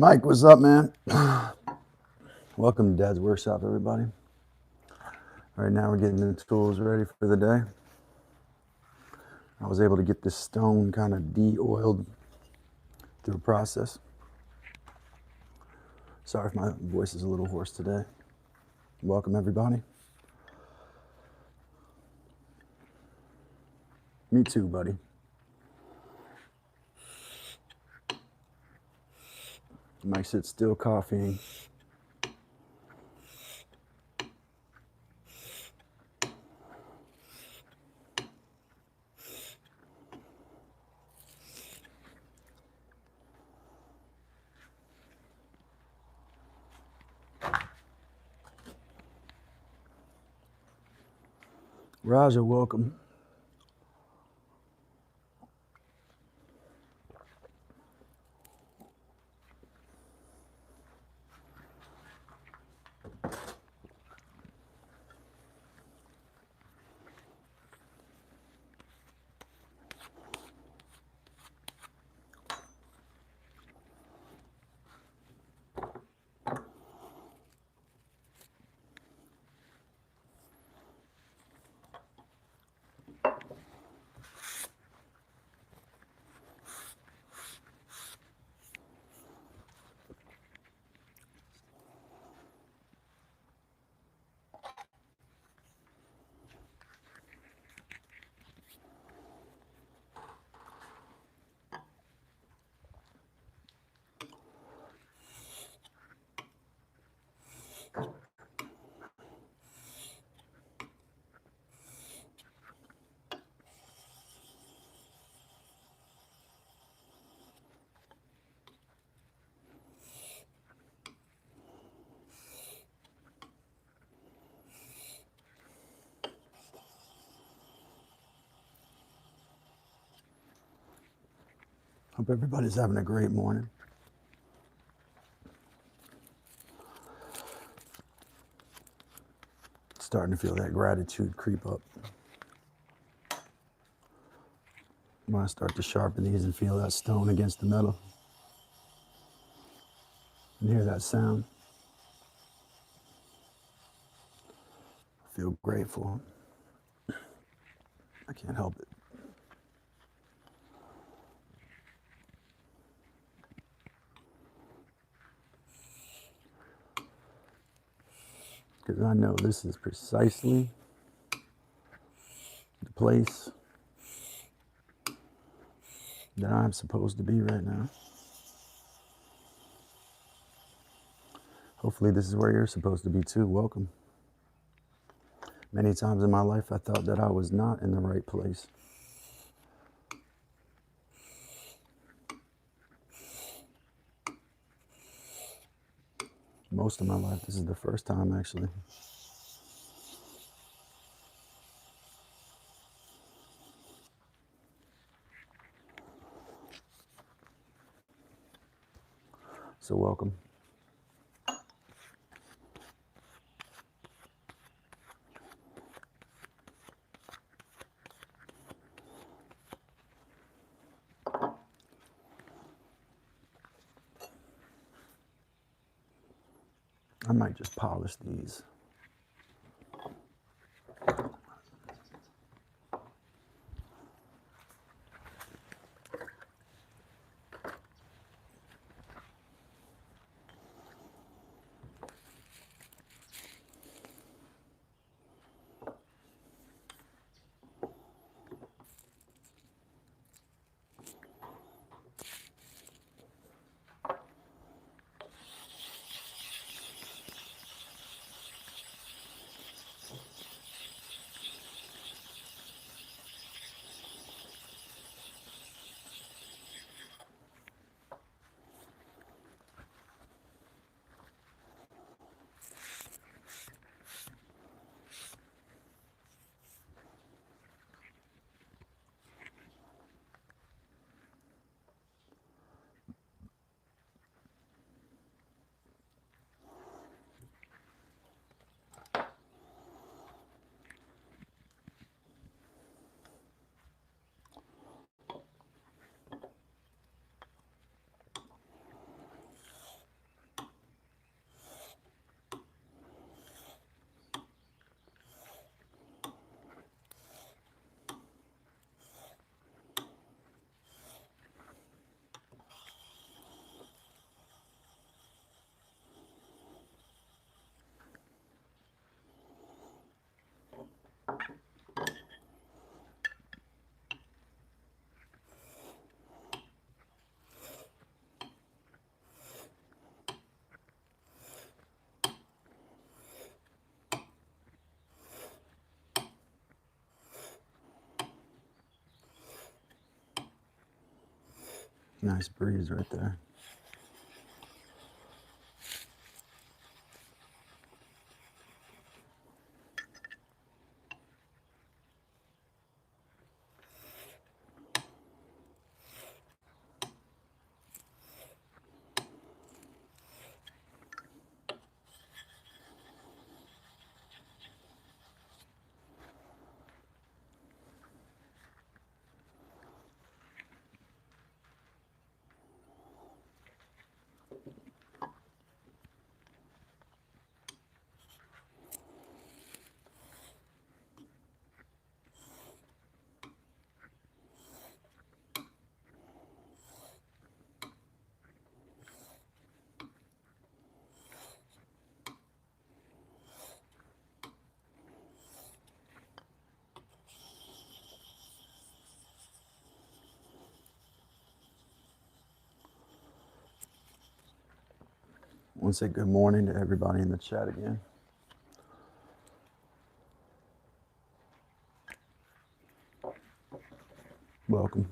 Mike, what's up, man? Welcome to Dad's Workshop, everybody. Right now we're getting the tools ready for the day. I was able to get this stone kind of de-oiled through a process. Sorry if my voice is a little hoarse today. Welcome, everybody. Me too, buddy. Mike sits still coughing. Raja, welcome. Hope everybody's having a great morning. Starting to feel that gratitude creep up. I'm gonna start to sharpen these and feel that stone against the metal. And hear that sound. I feel grateful. I can't help it. Because I know this is precisely the place that I'm supposed to be right now. Hopefully this is where you're supposed to be too. Welcome. Many times in my life I thought that I was not in the right place. Most of my life, this is the first time actually. So welcome. I might just polish these. Nice breeze right there. I want to say good morning to everybody in the chat again. Welcome.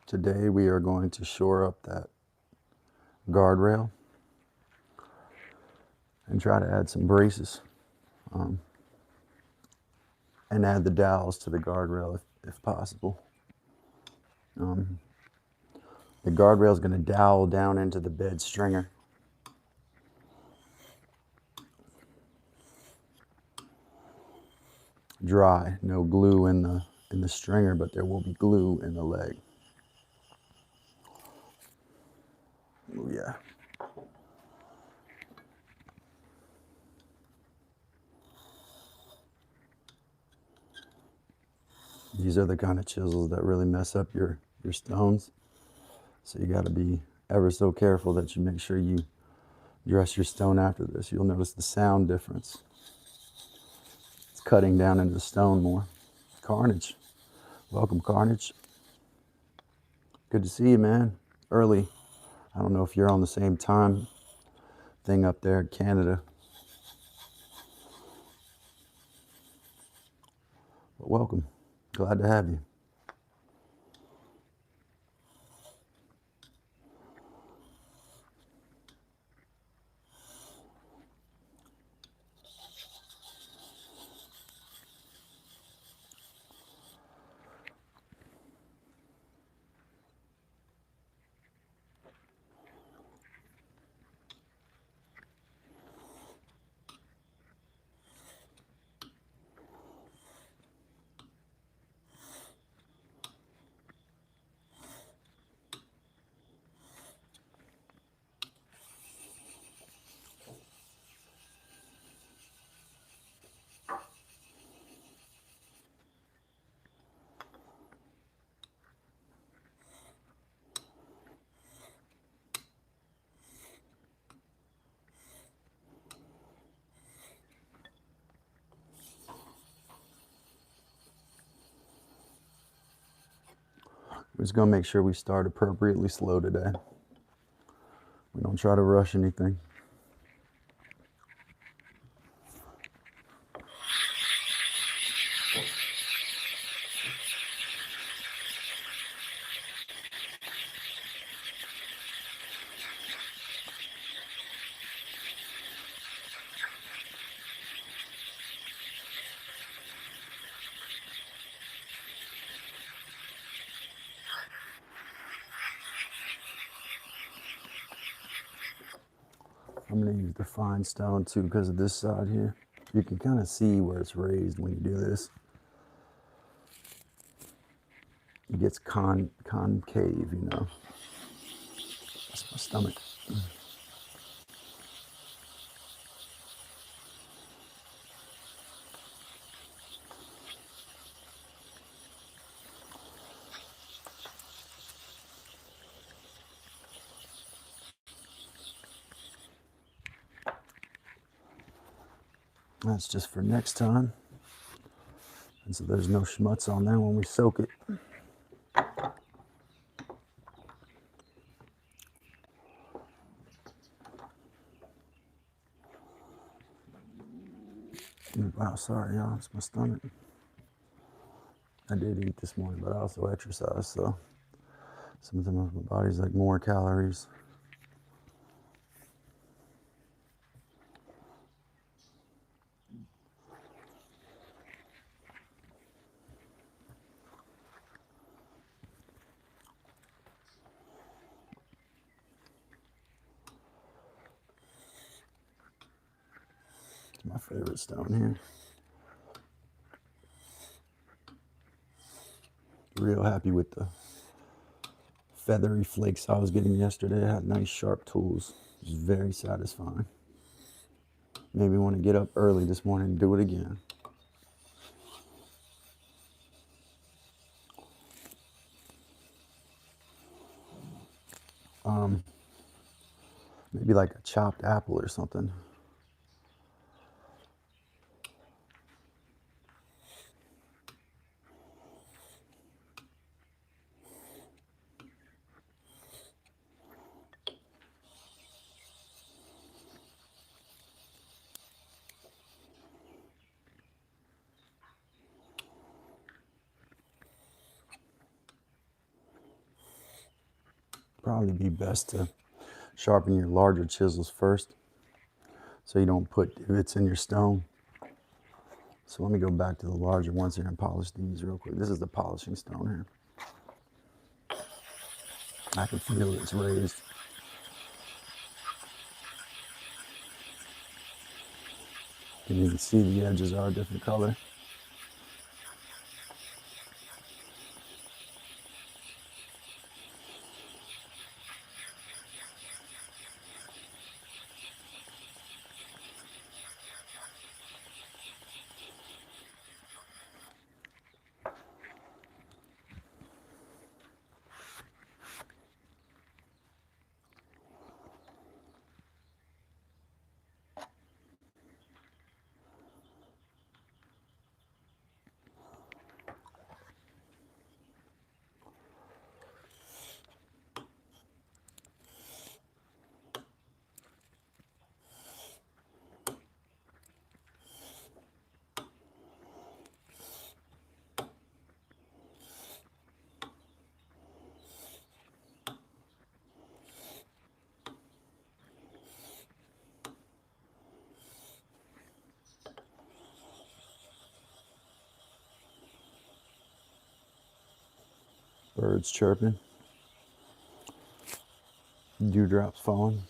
Today we are going to shore up that guardrail and try to add some braces and add the dowels to the guardrail if possible. The guardrail is going to dowel down into the bed stringer. Dry, no glue in the stringer, but there will be glue in the leg. Oh yeah. These are the kind of chisels that really mess up your stones. So you got to be ever so careful that you make sure you dress your stone after this. You'll notice the sound difference. It's cutting down into the stone more. Carnage. Welcome, Carnage. Good to see you, man. Early. I don't know if you're on the same time thing up there in Canada. But welcome. Glad to have you. We're just going to make sure we start appropriately slow today. We don't try to rush anything. I'm going to use the fine stone too because of this side here. You can kind of see where it's raised when you do this. It gets concave, you know. That's my stomach. That's just for next time. And so there's no schmutz on there when we soak it. Wow, sorry, y'all. It's my stomach. I did eat this morning, but I also exercised, so sometimes my body's like more calories. It's my favorite stone here. Real happy with the feathery flakes I was getting yesterday. I had nice sharp tools. It was very satisfying. Made me want to get up early this morning and do it again. Maybe like a chopped apple or something. Probably be best to sharpen your larger chisels first so you don't put divots in your stone. So let me go back to the larger ones here and polish these real quick. This is the polishing stone here. I can feel it's raised. You can even see the edges are a different color. Birds chirping. Dewdrops falling.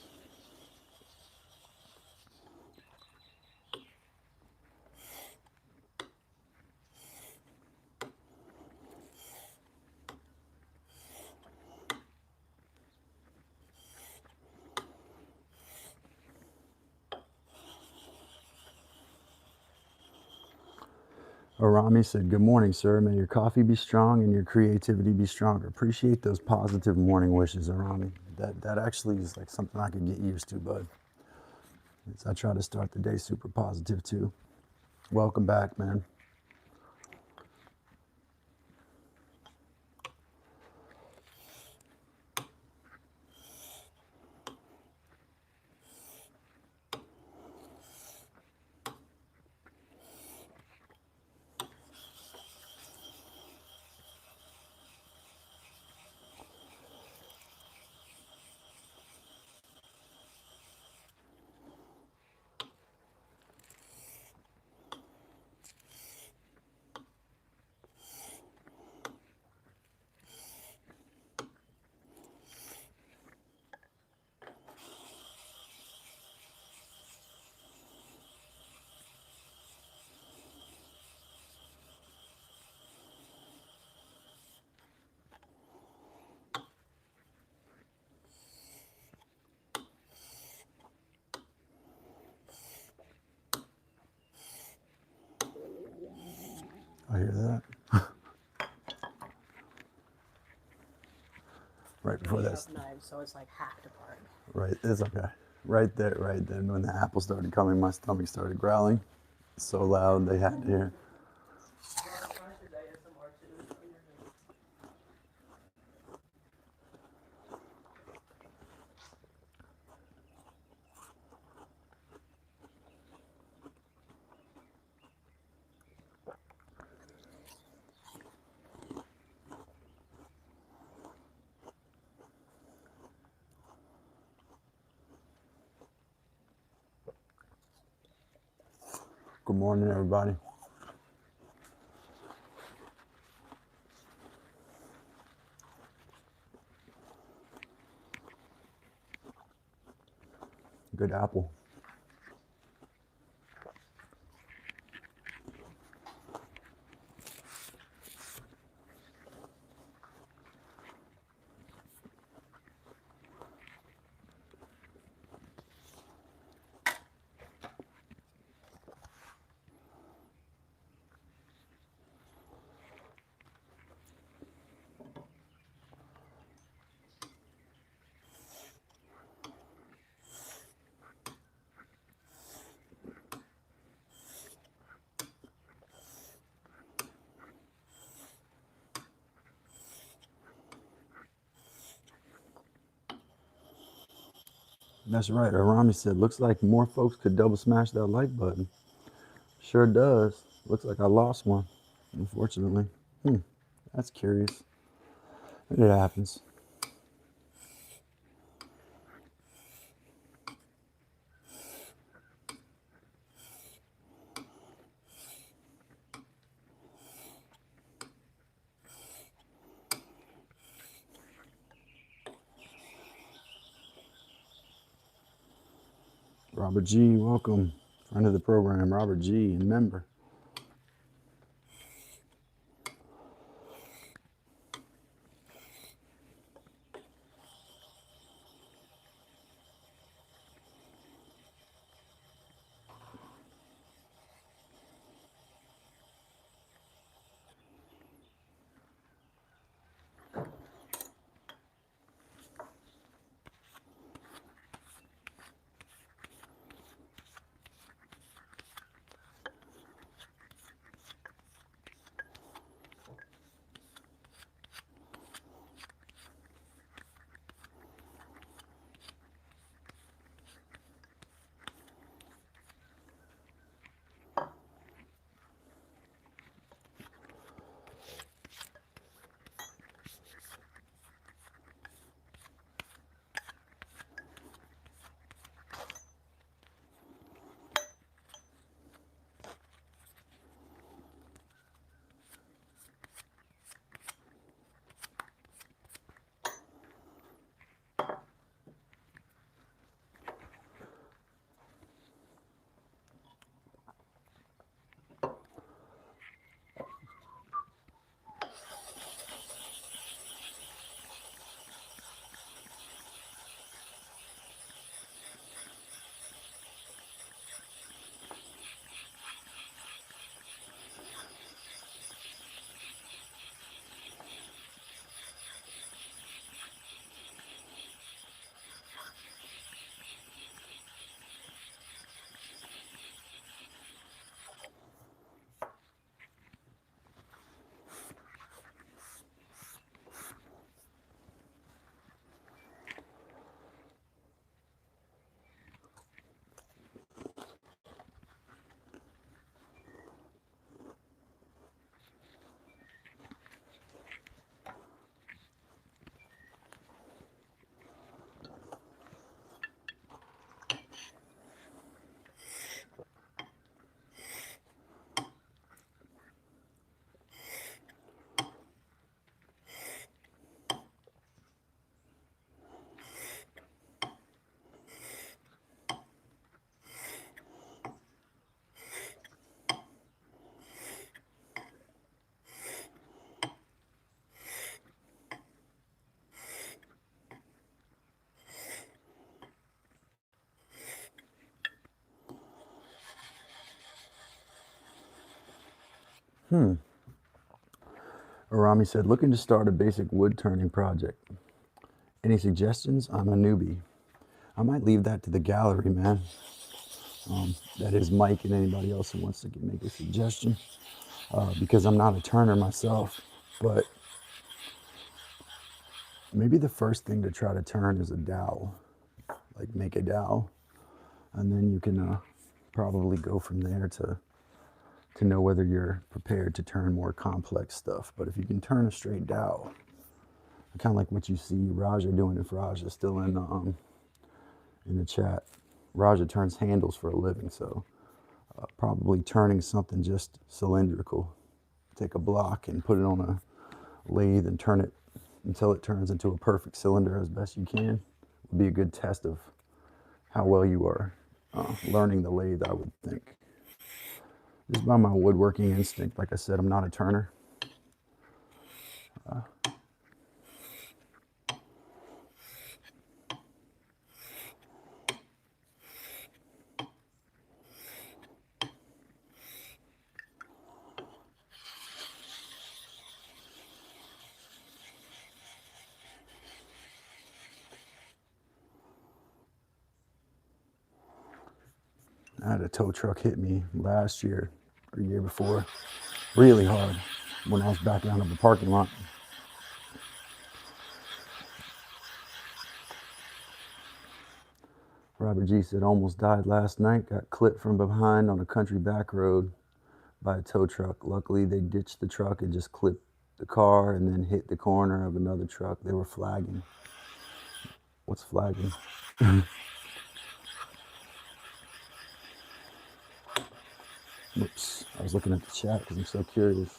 Arami said, "Good morning, sir. May your coffee be strong and your creativity be stronger." Appreciate those positive morning wishes, Arami. That actually is like something I could get used to, bud. I try to start the day super positive too. Welcome back, man. I hear that. Right before that. Knives, so it's like hacked apart. Right, it's okay. Right there, right then, when the apple started coming, my stomach started growling. So loud they had to hear. Good morning, everybody. Good apple. That's right. Arami said, looks like more folks could double smash that like button. Sure does. Looks like I lost one, unfortunately. That's curious. It happens. Robert G, welcome. Friend of the program, Robert G, and member. Arami said, looking to start a basic wood turning project. Any suggestions? I'm a newbie. I might leave that to the gallery, man. That is Mike and anybody else who wants to make a suggestion. Because I'm not a turner myself, but maybe the first thing to try to turn is a dowel, like make a dowel, and then you can probably go from there to know whether you're prepared to turn more complex stuff. But if you can turn a straight dowel, kind of like what you see Raja doing, if Raja is still in the chat. Raja turns handles for a living, so probably turning something just cylindrical. Take a block and put it on a lathe and turn it until it turns into a perfect cylinder as best you can. Would be a good test of how well you are learning the lathe, I would think. Just by my woodworking instinct, like I said, I'm not a turner. I had a tow truck hit me last year or year before really hard when I was backing out of the parking lot. Robert G said, almost died last night, got clipped from behind on a country back road by a tow truck. Luckily, they ditched the truck and just clipped the car and then hit the corner of another truck. They were flagging. What's flagging? Whoops, I was looking at the chat because I'm so curious.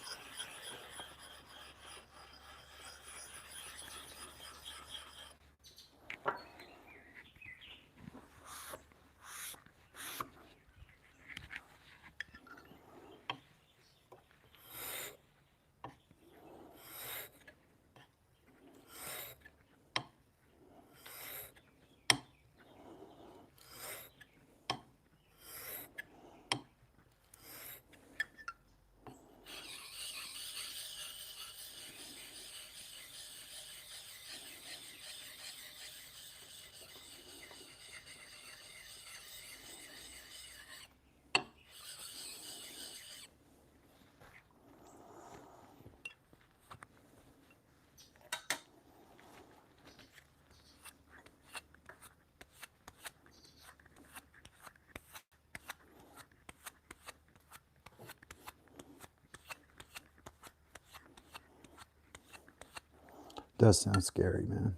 Does sound scary, man.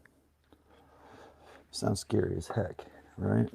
Sounds scary as heck, right?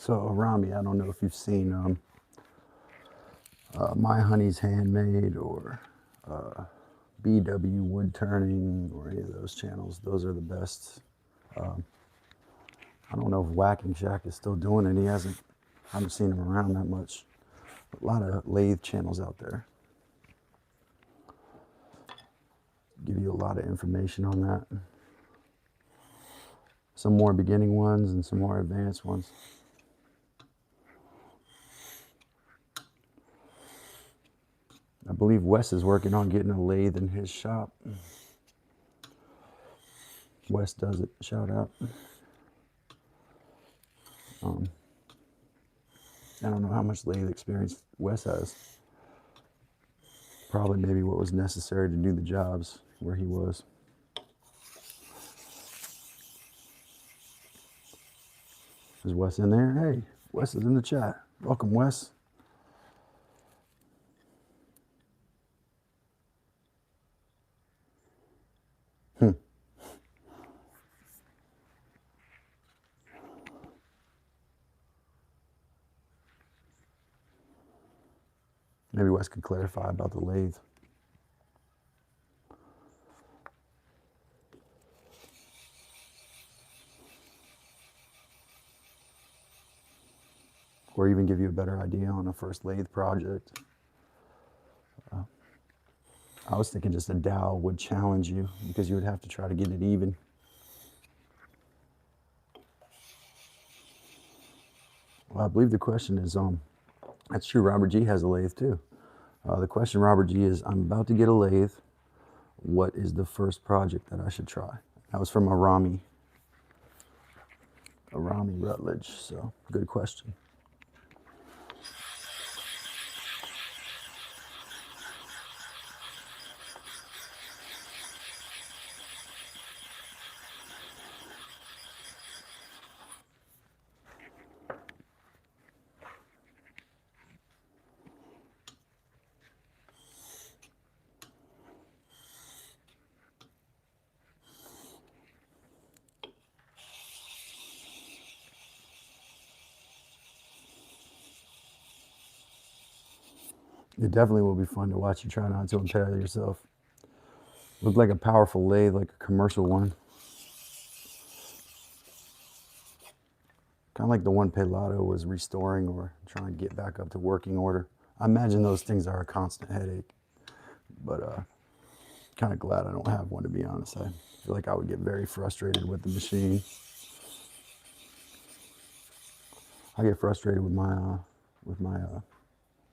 So Arami, I don't know if you've seen My Honey's Handmade or BW Wood Turning or any of those channels. Those are the best. I don't know if Whacking Shack is still doing it. I haven't seen him around that much. A lot of lathe channels out there. Give you a lot of information on that. Some more beginning ones and some more advanced ones. I believe Wes is working on getting a lathe in his shop. Wes does it. Shout out. I don't know how much lathe experience Wes has. Probably maybe what was necessary to do the jobs where he was. Is Wes in there? Hey, Wes is in the chat. Welcome, Wes. Maybe Wes could clarify about the lathe. Or even give you a better idea on a first lathe project. I was thinking just a dowel would challenge you because you would have to try to get it even. Well, I believe the question is, that's true, Robert G has a lathe too. The question, Robert G, is I'm about to get a lathe. What is the first project that I should try? That was from Arami Rutledge, so good question. It definitely will be fun to watch you try not to impair yourself. Looked like a powerful lathe, like a commercial one. Kind of like the one Pelado was restoring or trying to get back up to working order. I imagine those things are a constant headache, but kind of glad I don't have one, to be honest. I feel like I would get very frustrated with the machine. I get frustrated with my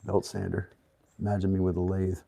belt sander. Imagine me with a lathe.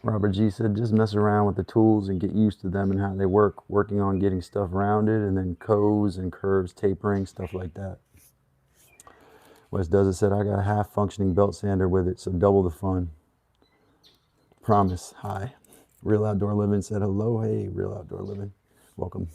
Robert G said, just mess around with the tools and get used to them and how they work, working on getting stuff rounded and then coves and curves, tapering, stuff like that. Wes Does It said, I got a half functioning belt sander with it, so double the fun. Promise. Hi. Real Outdoor Living said, hello. Hey, Real Outdoor Living. Welcome.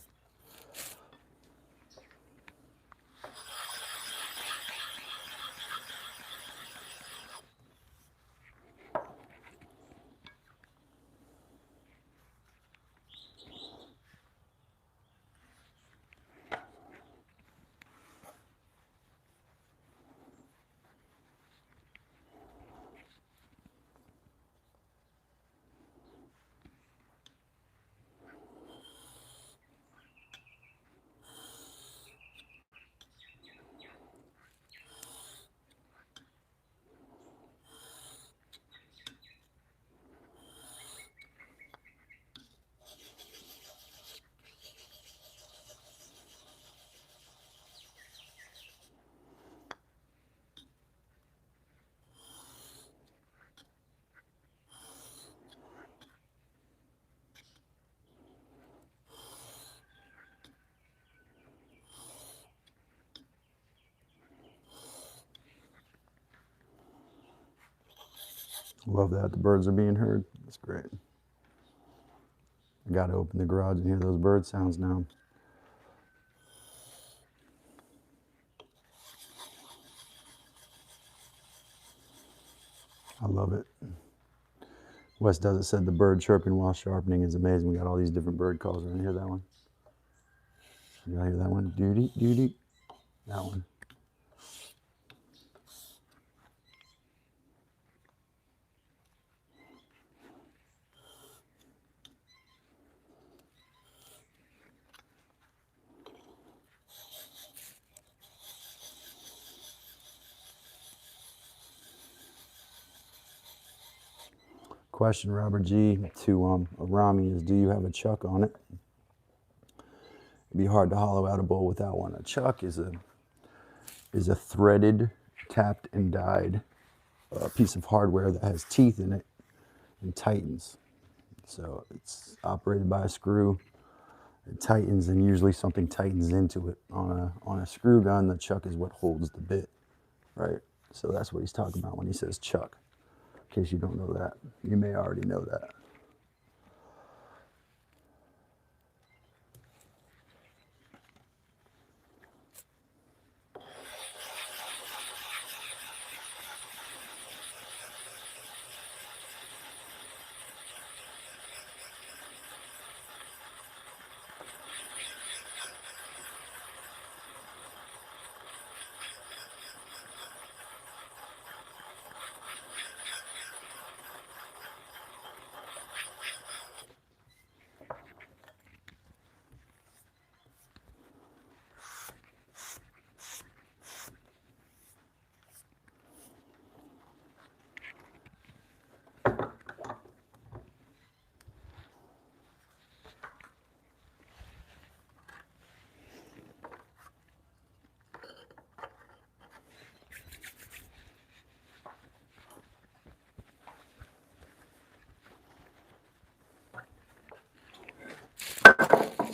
Love that. The birds are being heard. That's great. I got to open the garage and hear those bird sounds now. I love it. Wes Does It said the bird chirping while sharpening is amazing. We got all these different bird calls. You hear that one? You hear that one? Doody, doody. That one. Question, Robert G, to Rami is, do you have a chuck on it? It'd be hard to hollow out a bowl without one. A chuck is a threaded, tapped, and died piece of hardware that has teeth in it and tightens. So it's operated by a screw. It tightens, and usually something tightens into it. On a screw gun, the chuck is what holds the bit, right? So that's what he's talking about when he says chuck. In case you don't know that, you may already know that.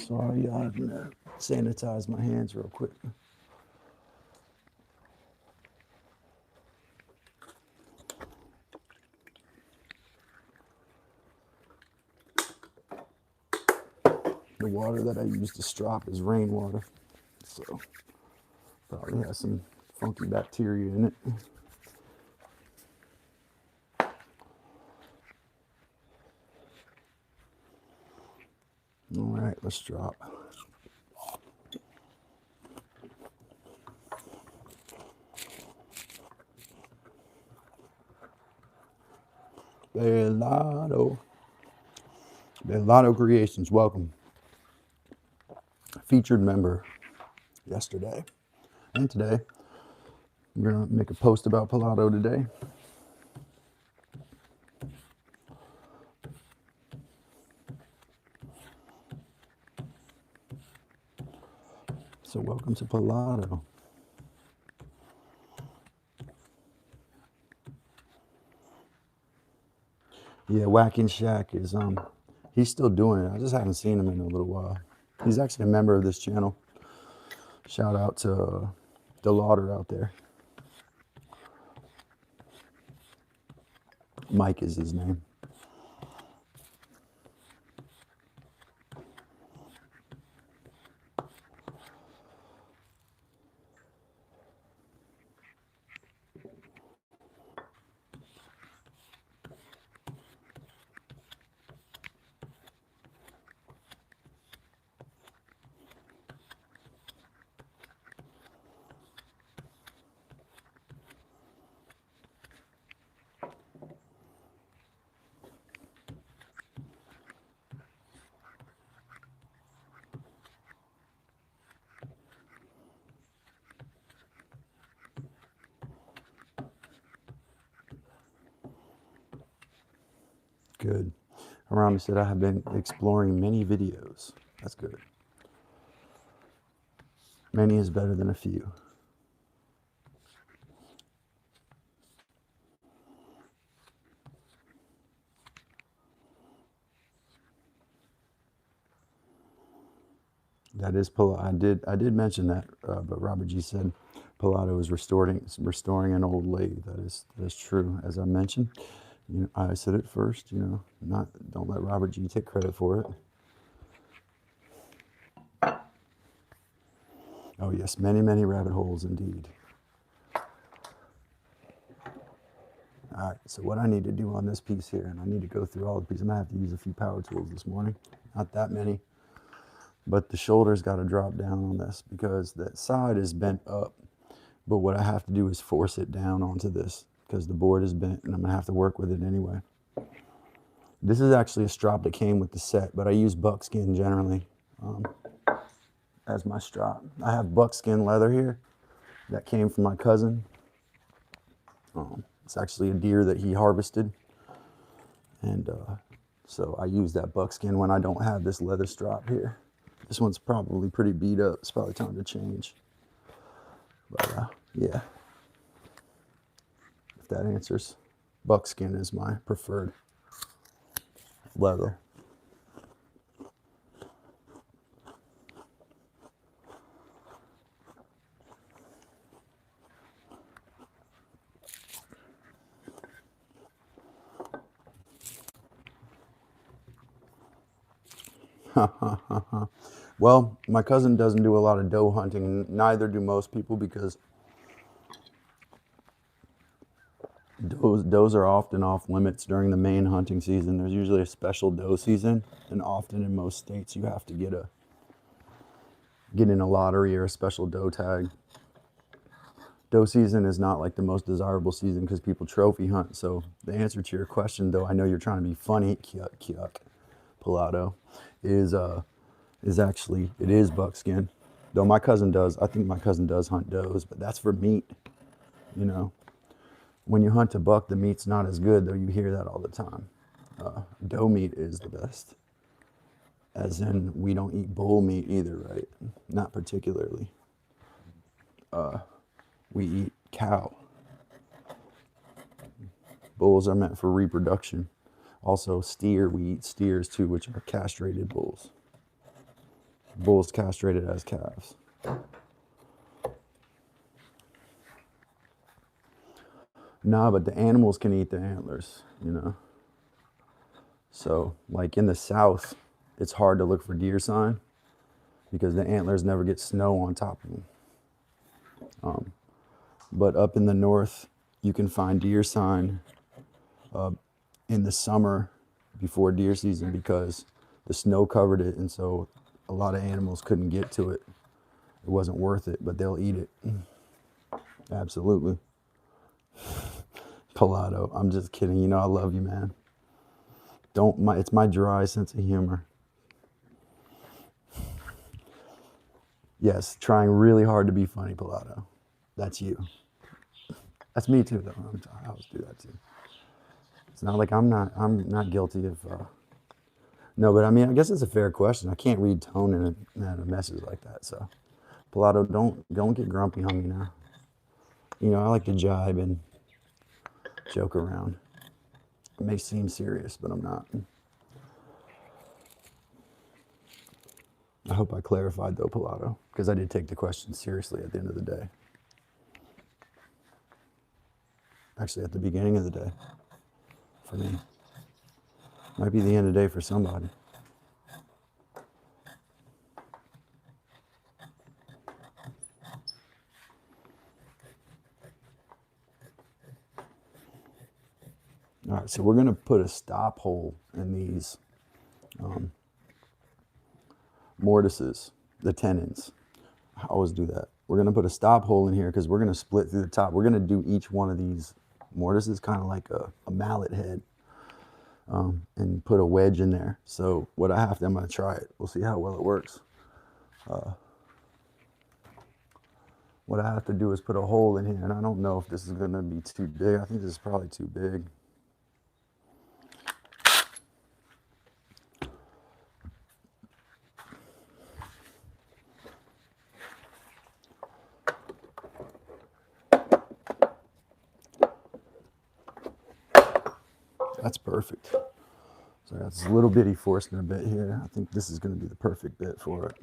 Sorry, I'm gonna sanitize my hands real quick. The water that I use to strop is rainwater, so probably has some funky bacteria in it. All right, let's drop. Bellado Creations, welcome. Featured member yesterday and today. I'm gonna make a post about Pallado today. So welcome to Pallado. Yeah, Whacking Shack is he's still doing it. I just haven't seen him in a little while. He's actually a member of this channel. Shout out to the Lauder out there. Mike is his name. Good. Arami said, I have been exploring many videos. That's good. Many is better than a few. That is Pallado. I did mention that, but Robert G said Pallado is restoring an old lathe. That is true, as I mentioned. You know, I said it first, you know, don't let Robert G take credit for it. Oh yes, many, many rabbit holes indeed. All right, so what I need to do on this piece here, and I need to go through all the pieces. I'm gonna have to use a few power tools this morning. Not that many, but the shoulder's got to drop down on this because that side is bent up. But what I have to do is force it down onto this because the board is bent and I'm gonna have to work with it anyway. This is actually a strop that came with the set, but I use buckskin generally as my strop. I have buckskin leather here that came from my cousin. It's actually a deer that he harvested. And so I use that buckskin when I don't have this leather strap here. This one's probably pretty beat up. It's probably time to change. But yeah, if that answers. Buckskin is my preferred leather. Well, my cousin doesn't do a lot of doe hunting. Neither do most people because does are often off limits during the main hunting season. There's usually a special doe season, and often in most states you have to get in a lottery or a special doe tag. Doe season is not like the most desirable season because people trophy hunt. So the answer to your question, though I know you're trying to be funny, kyuk, Pilato, is actually, it is buckskin. Though my cousin does, I think my cousin does hunt does, but that's for meat, you know. When you hunt a buck, the meat's not as good, though you hear that all the time. Doe meat is the best. As in, we don't eat bull meat either, right? Not particularly. We eat cow. Bulls are meant for reproduction. Also, steer, we eat steers too, which are castrated bulls. Bulls castrated as calves. Nah, but the animals can eat the antlers, you know. So, like in the South, it's hard to look for deer sign because the antlers never get snow on top of them. But up in the North, you can find deer sign in the summer before deer season because the snow covered it, and so a lot of animals couldn't get to it. It wasn't worth it, but they'll eat it. Absolutely. Pilato, I'm just kidding. You know I love you, man. It's my dry sense of humor. Yes, trying really hard to be funny, Pilato. That's you. That's me too, though. I always do that too. It's not like I'm not guilty of. No, but I mean, I guess it's a fair question. I can't read tone in a message like that. So, Pilato, don't get grumpy on me now. You know, I like to jibe and joke around. It may seem serious, but I'm not. I hope I clarified though, Pilato, because I did take the question seriously at the end of the day. Actually, at the beginning of the day, for me. Might be the end of the day for somebody. All right, so we're gonna put a stop hole in these mortises, the tenons. I always do that. We're gonna put a stop hole in here because we're gonna split through the top. We're gonna do each one of these mortises kind of like a mallet head and put a wedge in there. So what I'm gonna try it. We'll see how well it works. What I have to do is put a hole in here, and I don't know if this is gonna be too big. I think this is probably too big. That's perfect. So I got this little bitty Forstner bit here. I think this is going to be the perfect bit for it.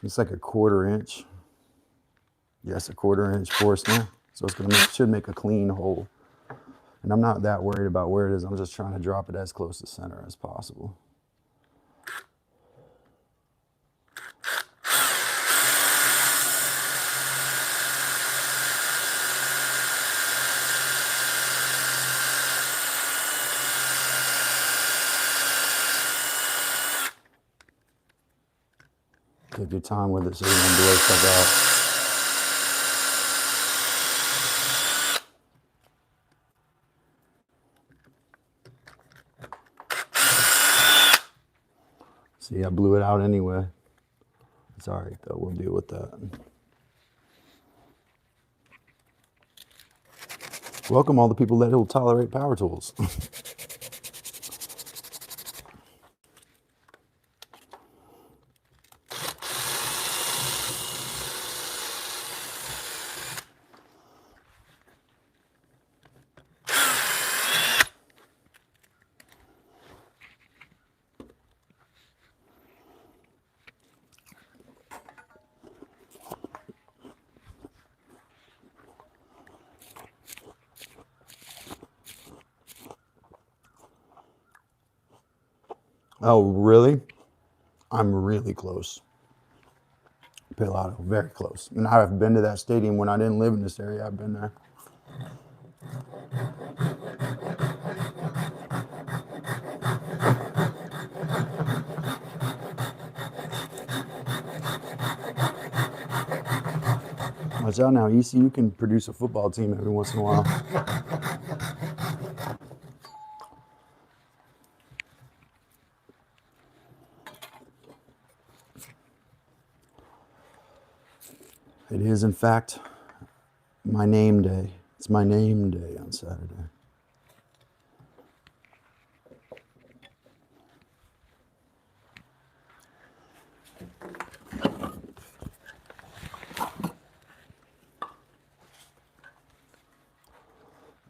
It's like a 1/4 inch. Yes, a 1/4 inch Forstner. So it's gonna should make a clean hole. And I'm not that worried about where it is. I'm just trying to drop it as close to center as possible. Take your time with it so you don't blow stuff out. See, I blew it out anyway. It's all right though, we'll deal with that. Welcome all the people that will tolerate power tools. Oh, really? I'm really close. Pelado, very close. And I've been to that stadium when I didn't live in this area. I've been there. Watch out now, ECU can produce a football team every once in a while. It is, in fact, my name day. It's my name day on Saturday.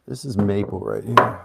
This is maple right here.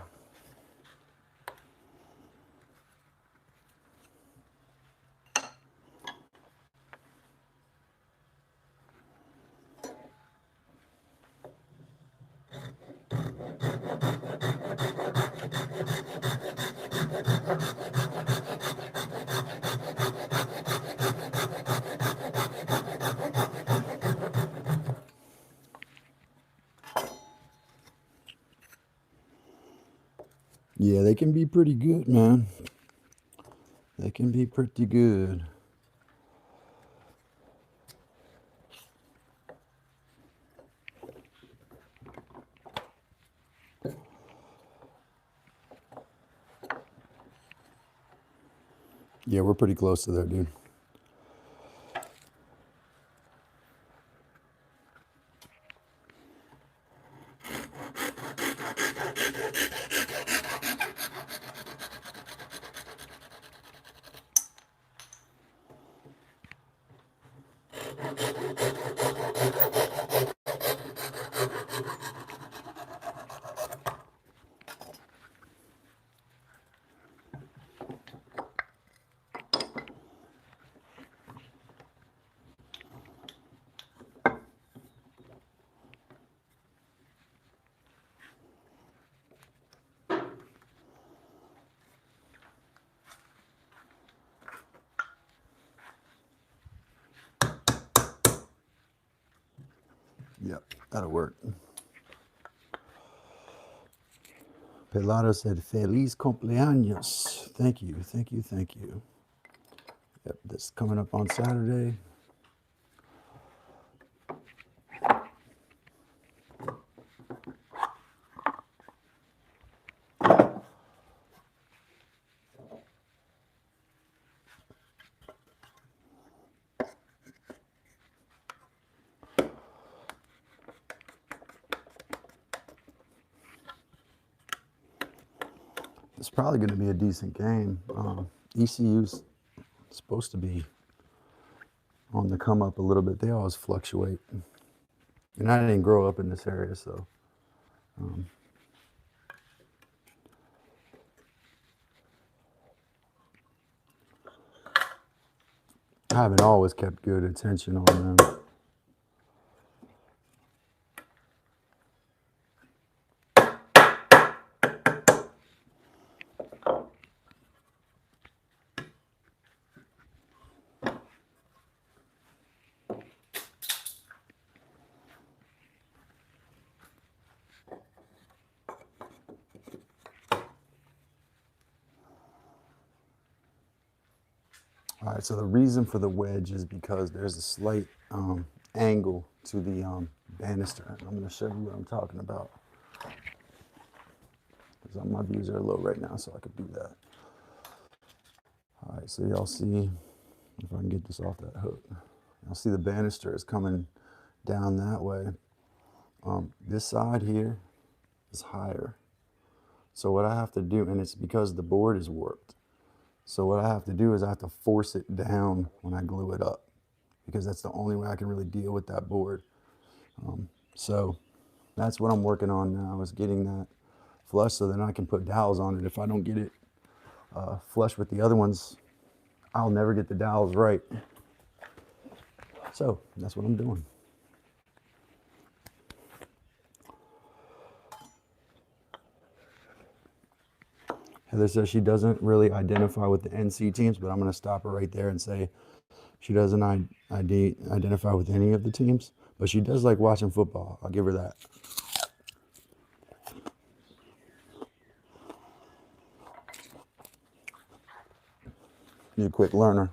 Yeah, they can be pretty good, man. They can be pretty good. Yeah, we're pretty close to there, dude. Yep, that'll work. Pelado said, Feliz cumpleaños. Thank you, thank you, thank you. Yep, this is coming up on Saturday. It's probably going to be a decent game. ECU's supposed to be on the come up a little bit. They always fluctuate. And I didn't grow up in this area, so. I haven't always kept good attention on them. All right, so the reason for the wedge is because there's a slight angle to the banister. I'm going to show you what I'm talking about. Because my views are low right now, so I could do that. All right, so y'all see, if I can get this off that hook, y'all see the banister is coming down that way. This side here is higher. So what I have to do, and it's because the board is warped. So what I have to do is I have to force it down when I glue it up, because that's the only way I can really deal with that board. So that's what I'm working on now, is getting that flush so then I can put dowels on it. If I don't get it flush with the other ones, I'll never get the dowels right. So that's what I'm doing. Heather says she doesn't really identify with the NC teams, but I'm going to stop her right there and say she doesn't identify with any of the teams, but she does like watching football. I'll give her that. You're a quick learner.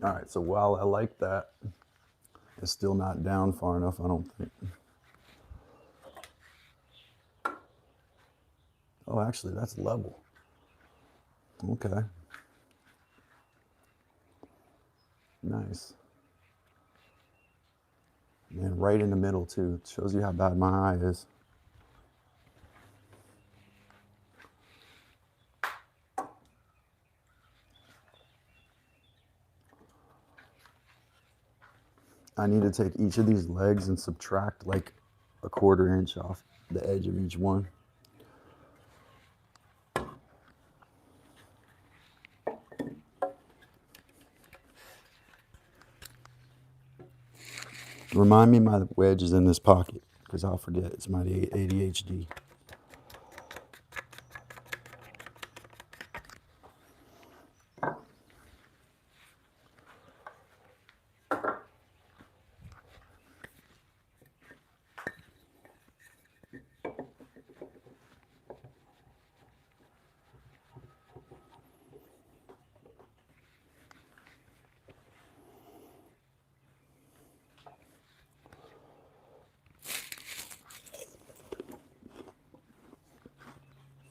All right, so while I like that, it's still not down far enough, I don't think. Oh, actually, that's level. Okay. Nice. And right in the middle, too. It shows you how bad my eye is. I need to take each of these legs and subtract like a 1/4 inch off the edge of each one. Remind me my wedge is in this pocket, because I'll forget. It's my ADHD.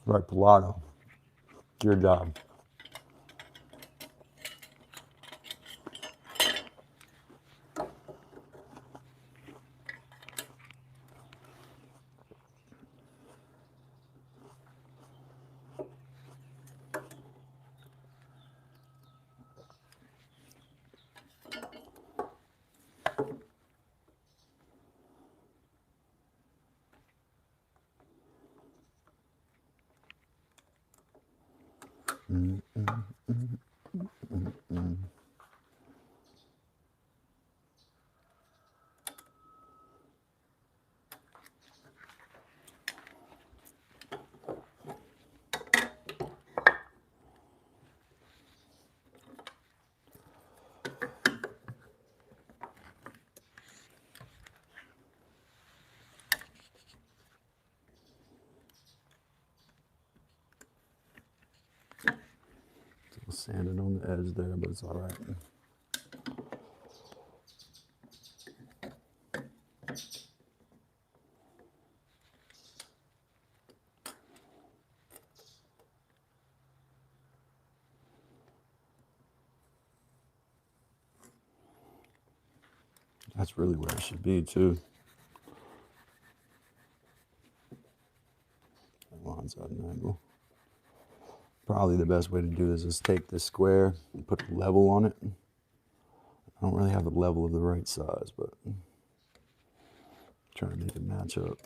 Right, Pilato. It's your job. Sanded on the edge there, but it's all right. That's really where it should be, too. That line's at an angle. Probably the best way to do this is take this square and put a level on it. I don't really have the level of the right size, but I'm trying to make it match up.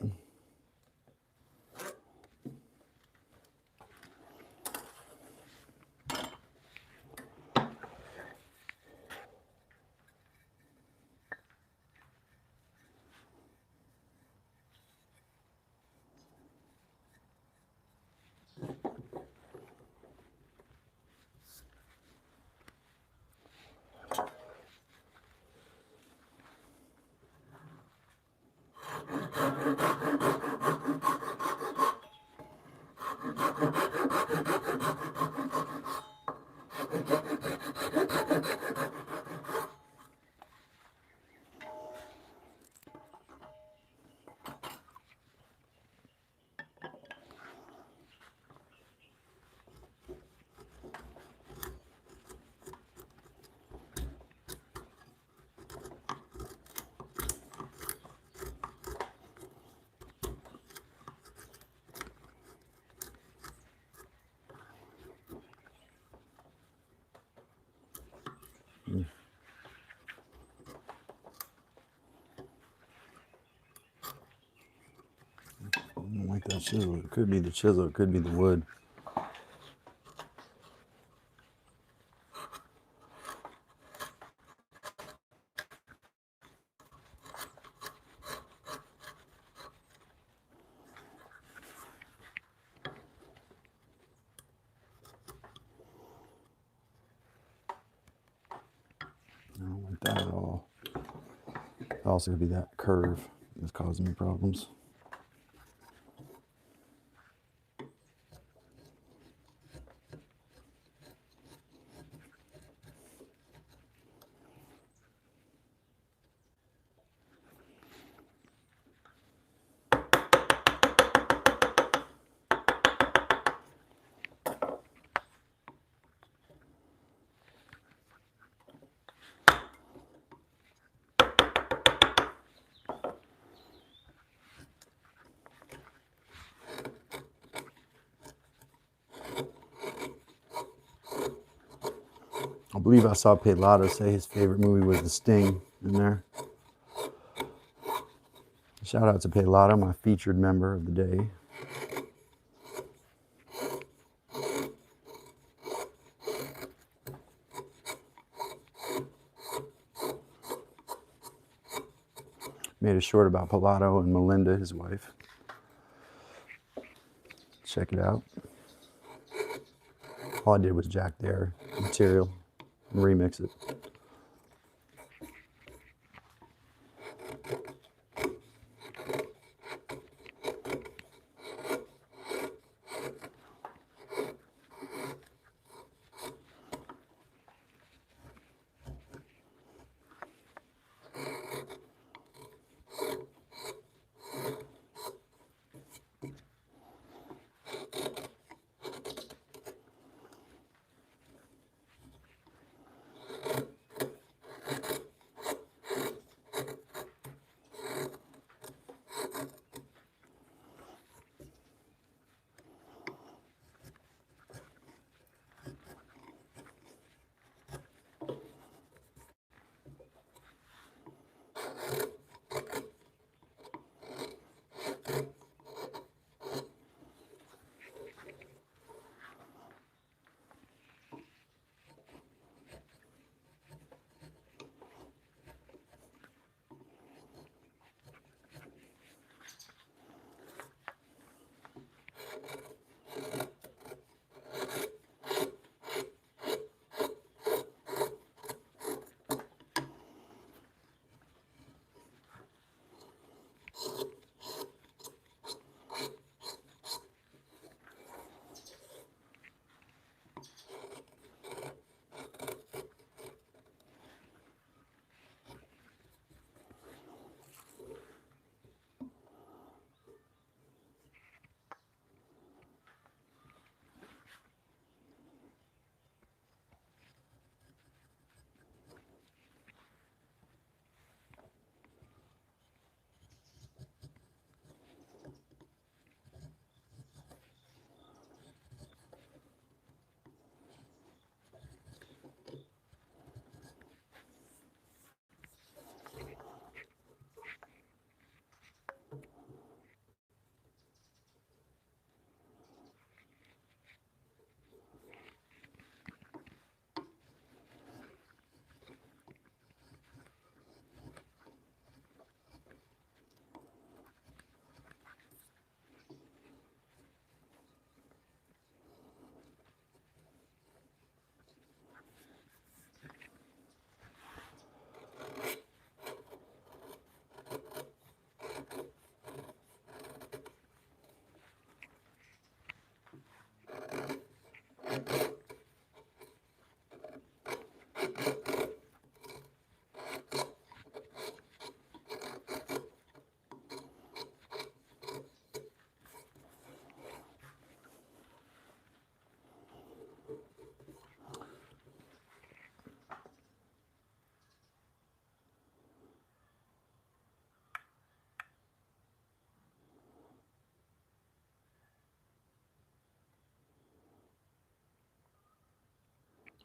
chisel. It could be the chisel. It could be the wood. I don't like that at all. It also could be that curve that's causing me problems. I believe I saw Pelado say his favorite movie was The Sting in there. Shout out to Pelado, my featured member of the day. Made a short about Pelado and Melinda, his wife. Check it out. All I did was jack their material and remix it.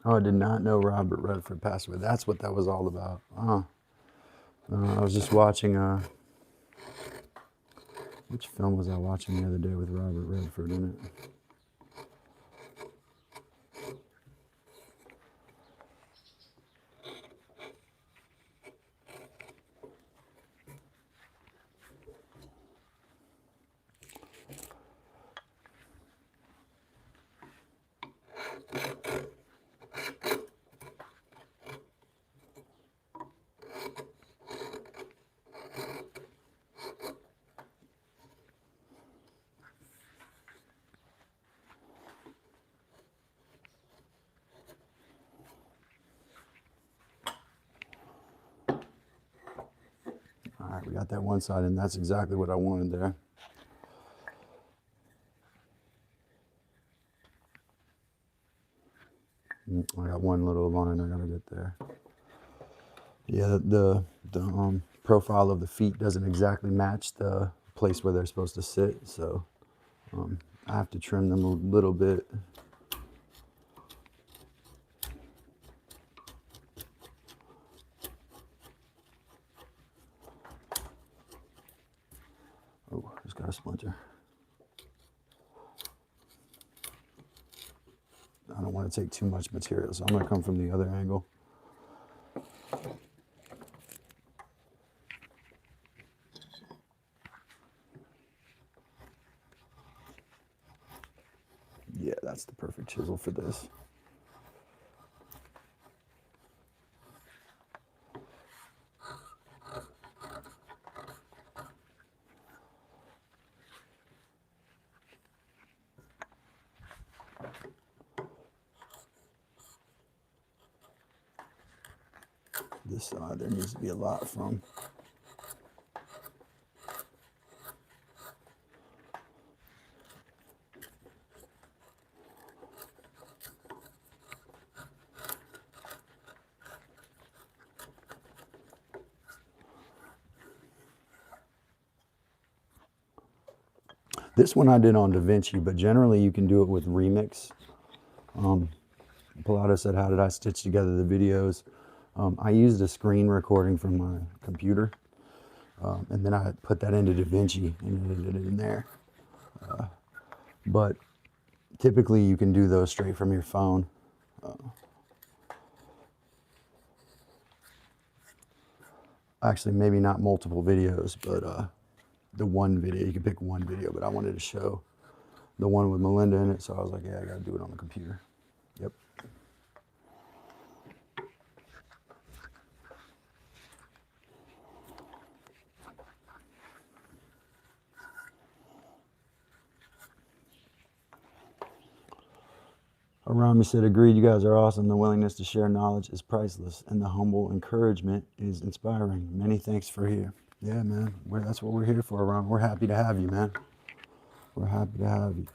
Oh, I did not know Robert Redford passed away. That's what that was all about. I was just watching Which film was I watching the other day with Robert Redford in it? All right, we got that one side, and that's exactly what I wanted there. I got one little line I gotta get there. Yeah, the profile of the feet doesn't exactly match the place where they're supposed to sit, so I have to trim them a little bit. Oh, just got a splinter. I don't want to take too much material, so I'm going to come from the other angle. Yeah, that's the perfect chisel for this. This side, there needs to be a lot from. This one I did on DaVinci, but generally you can do it with Remix. Pilato said, how did I stitch together the videos? I used a screen recording from my computer, and then I put that into DaVinci and edited it in there. But typically you can do those straight from your phone. Actually, maybe not multiple videos, but the one video, you can pick one video, but I wanted to show the one with Melinda in it, so I was like, yeah, I gotta do it on the computer. Yep. Arami said, agreed, you guys are awesome. The willingness to share knowledge is priceless, and the humble encouragement is inspiring. Many thanks for here. Yeah, man, that's what we're here for, Aram. We're happy to have you, man. We're happy to have you.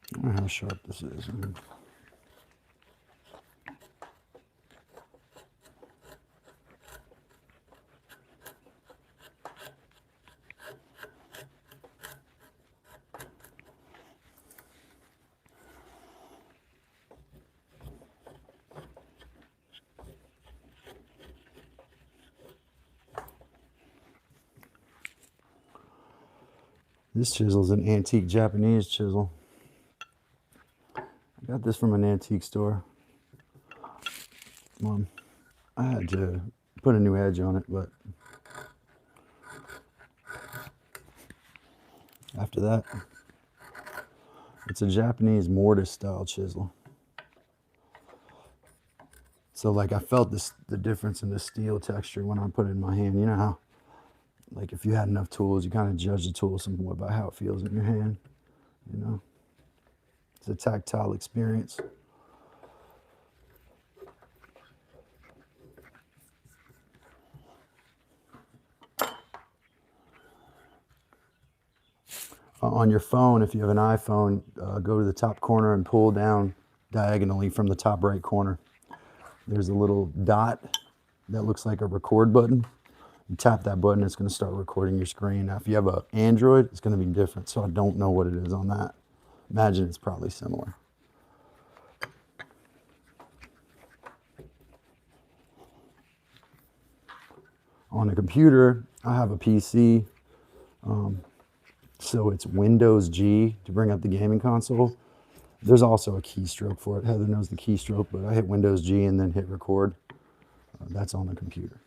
I don't know how sharp this is. This chisel is an antique Japanese chisel. I got this from an antique store. I had to put a new edge on it, but after that, it's a Japanese mortise style chisel. So like I felt the difference in the steel texture when I put it in my hand. You know how, like if you had enough tools, you kind of judge the tool somewhat by how it feels in your hand. You know, it's a tactile experience. On your phone, if you have an iPhone, go to the top corner and pull down diagonally from the top right corner. There's a little dot that looks like a record button. You tap that button, it's going to start recording your screen. Now, if you have an Android, it's going to be different, so I don't know what it is on that. Imagine it's probably similar. On a computer, I have a PC, so it's Windows G to bring up the gaming console. There's also a keystroke for it. Heather knows the keystroke, but I hit Windows G and then hit record. That's on the computer.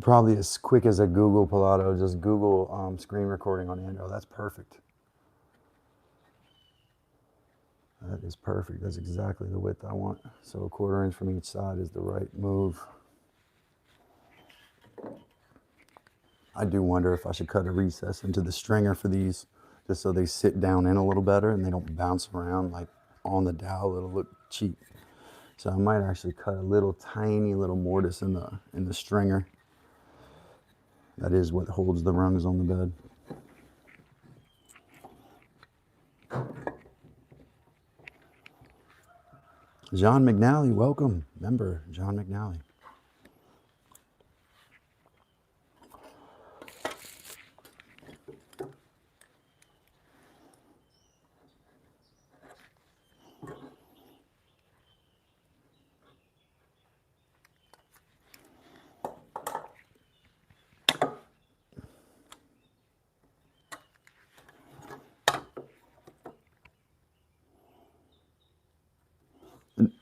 Probably as quick as a Google Pilato, just Google screen recording on Android. That's perfect. That is perfect. That's exactly the width I want. So a 1/4 inch from each side is the right move. I do wonder if I should cut a recess into the stringer for these, just so they sit down in a little better and they don't bounce around like on the dowel. It'll look cheap. So I might actually cut a little tiny little mortise in the stringer. That is what holds the rungs on the bed. John McNally, welcome. Member John McNally.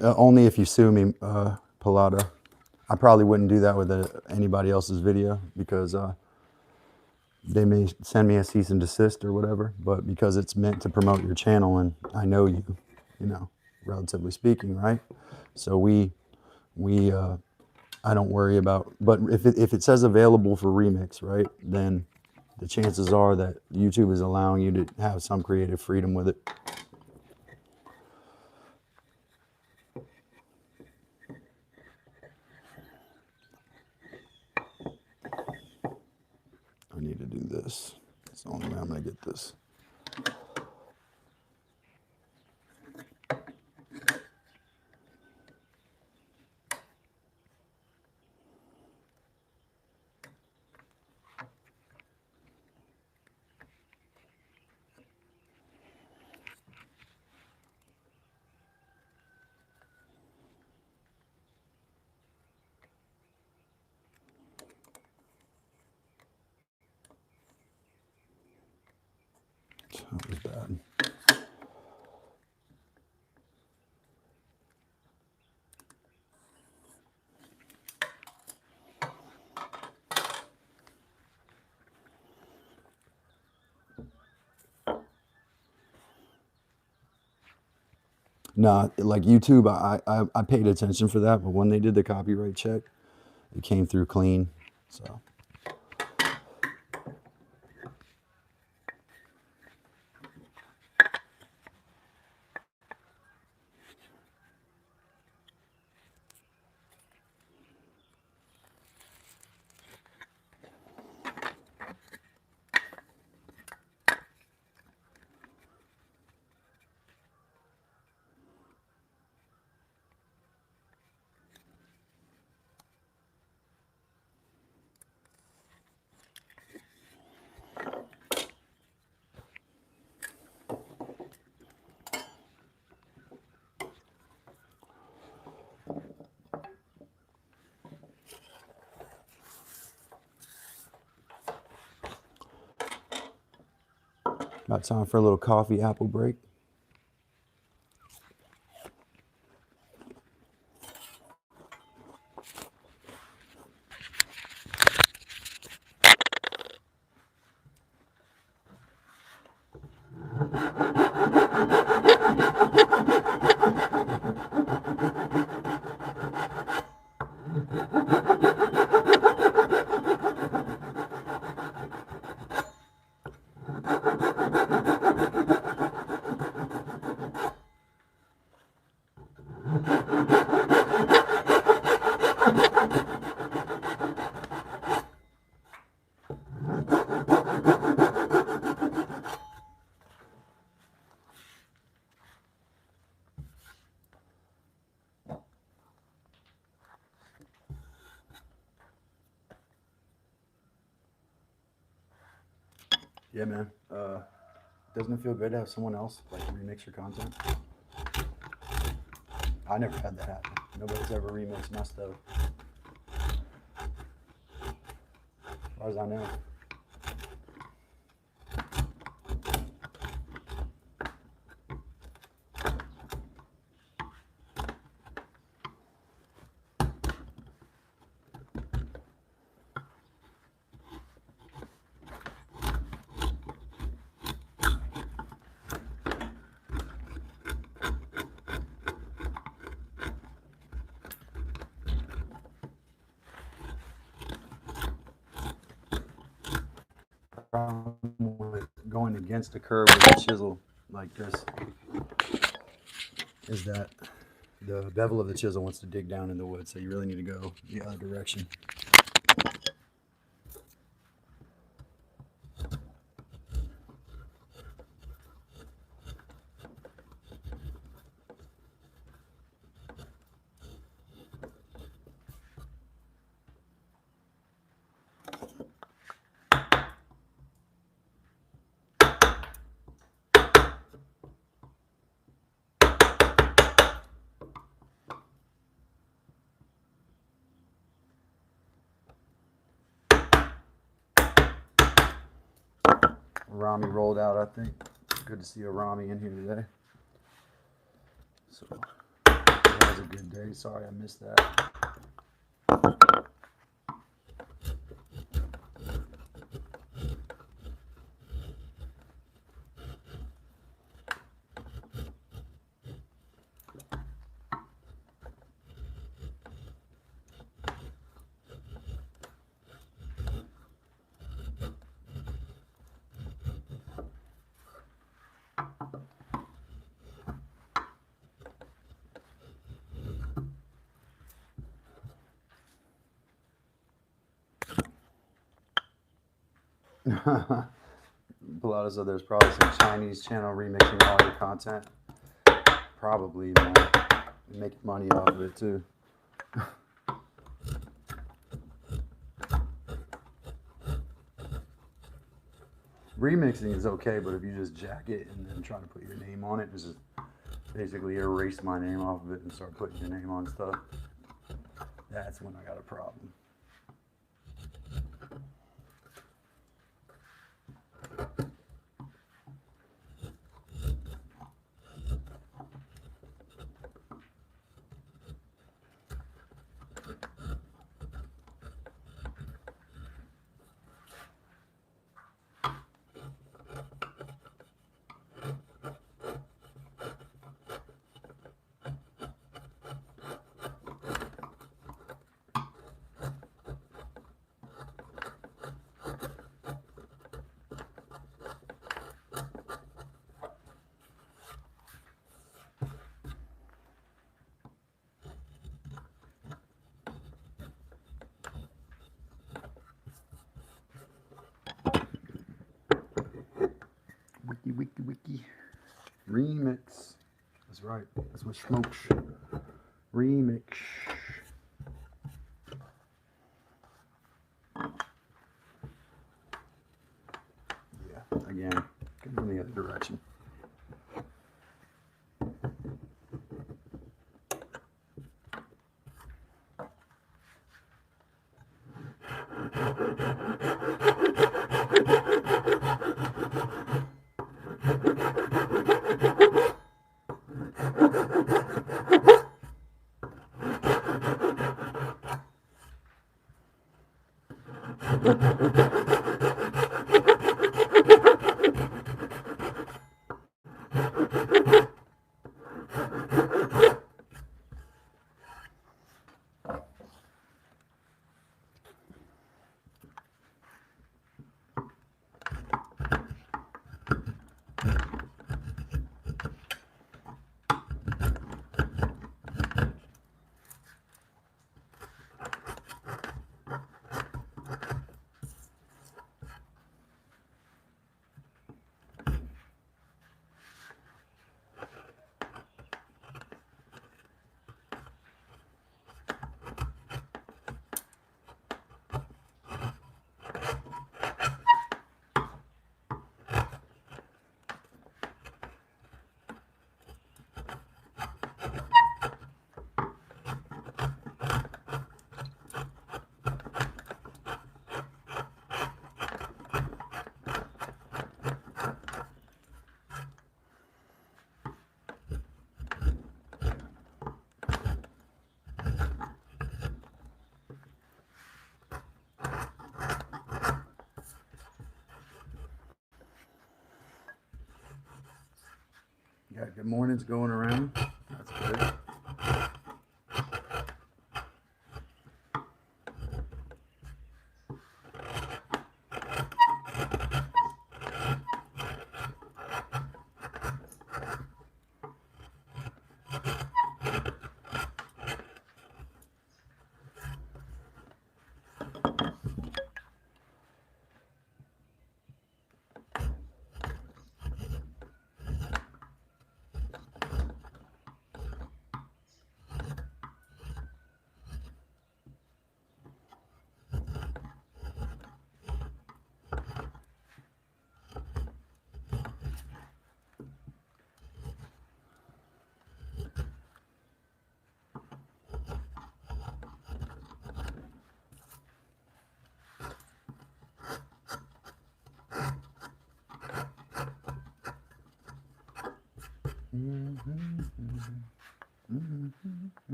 Only if you sue me, Pilata. I probably wouldn't do that with anybody else's video because they may send me a cease and desist or whatever. But because it's meant to promote your channel and I know you, you know, relatively speaking, right? So I don't worry about. But if it says available for remix, right, then the chances are that YouTube is allowing you to have some creative freedom with it. I need to do this. That's the only way I'm going to get this. That was bad. No, like YouTube, I paid attention for that, but when they did the copyright check, it came through clean. So Got time for a little coffee apple break. Yeah, man. Doesn't it feel good to have someone else like remix your content? I never had that happen. Nobody's ever remixed my stuff, as far as I know. Problem with going against the curve with a chisel like this is that the bevel of the chisel wants to dig down in the wood, so you really need to go the other direction. Rami rolled out, I think. Good to see a Rami in here today. So that was a good day. Sorry I missed that. Pilata said there's probably some Chinese channel remixing all your content. Probably, man. Making money off of it too. Remixing is okay, but if you just jack it and then try to put your name on it, just basically erase my name off of it and start putting your name on stuff, that's when I got a problem. Wiki. Remix. That's right. That's what smokes. Remix. Yeah, again, go in the other direction. Got good mornings going around. That's good.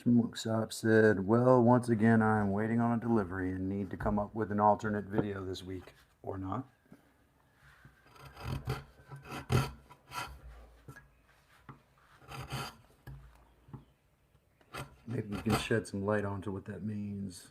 Workshop said, well, once again, I am waiting on a delivery and need to come up with an alternate video this week, or not. Maybe you can shed some light onto what that means.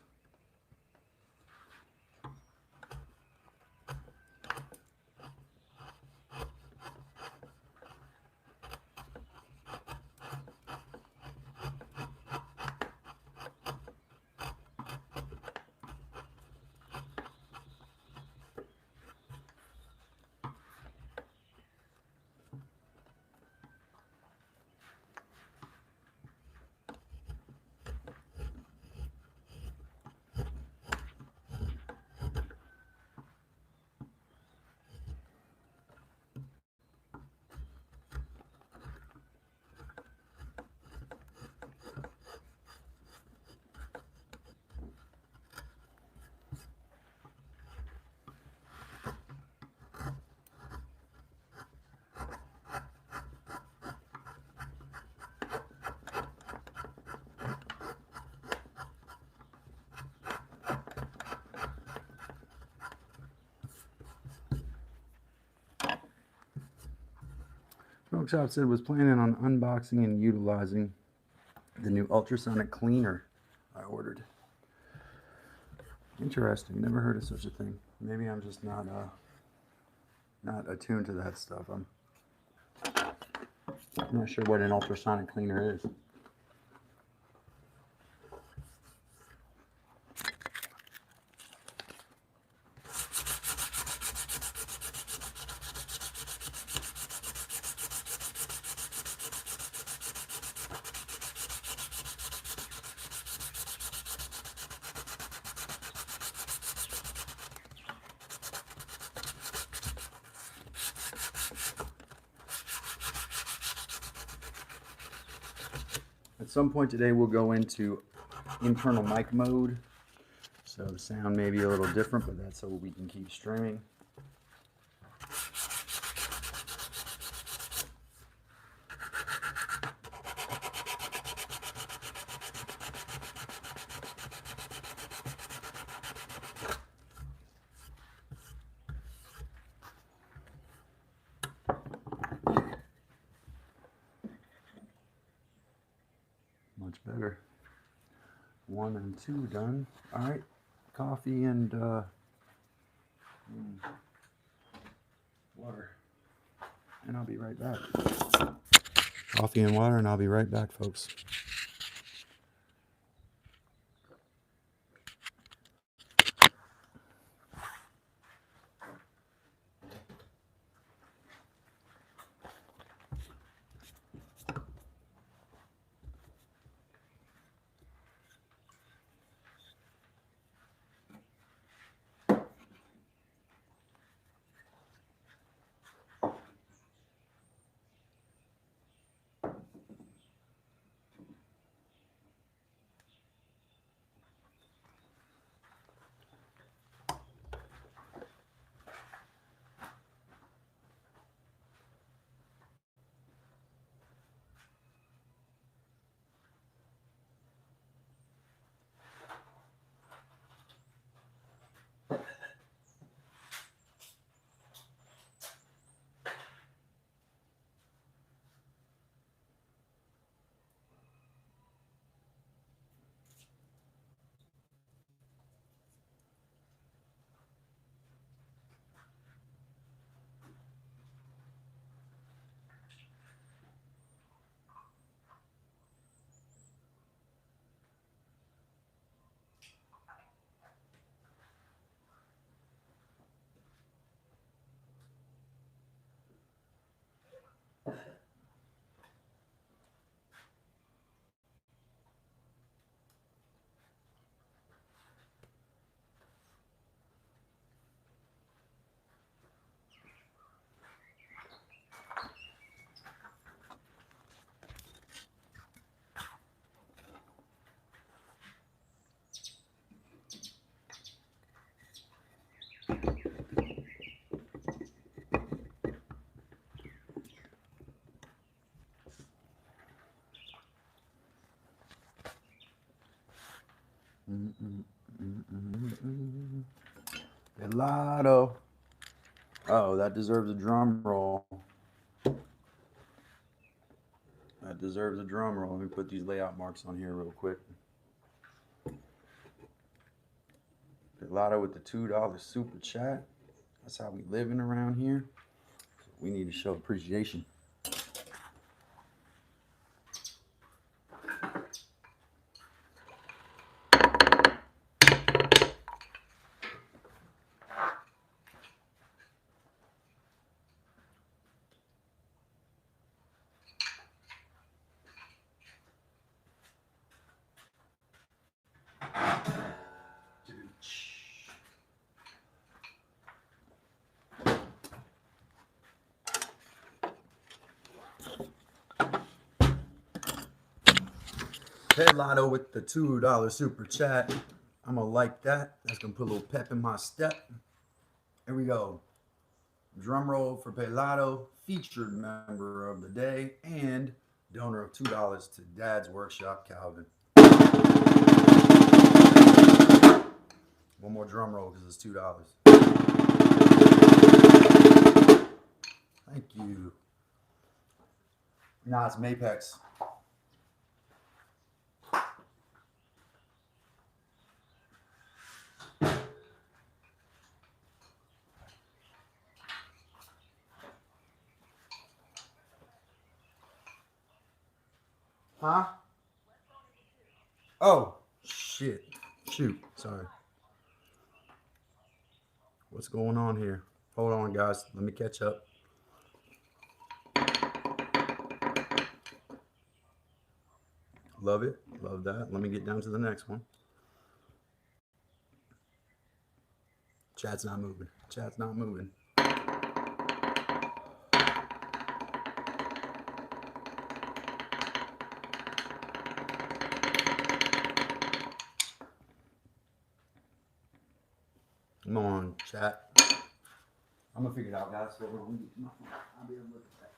Workshop said was planning on unboxing and utilizing the new ultrasonic cleaner I ordered. Interesting. Never heard of such a thing. Maybe I'm just not attuned to that stuff. I'm not sure what an ultrasonic cleaner is. At some point today, we'll go into internal mic mode. So the sound may be a little different, but that's so we can keep streaming. Much better. 1 and 2 done. All right, coffee and water, and I'll be right back. Coffee and water, and I'll be right back, folks. Gelato. Oh, that deserves a drum roll. That deserves a drum roll. Let me put these layout marks on here real quick. Gelato with the $2 super chat. That's how we living around here. We need to show appreciation. Gelato with the $2 super chat. I'm gonna like that. That's gonna put a little pep in my step. Here we go. Drum roll for Pelado, featured member of the day and donor of $2 to Dad's Workshop, Calvin. One more drum roll because it's $2. Thank you. Nah, it's Mapex. Huh? Oh, shit. Shoot. Sorry. What's going on here? Hold on, guys. Let me catch up. Love it. Love that. Let me get down to the next one. Chat's not moving. Chat's not moving. Come on, chat. I'm gonna figure it out, guys. So I'll be able to look at that.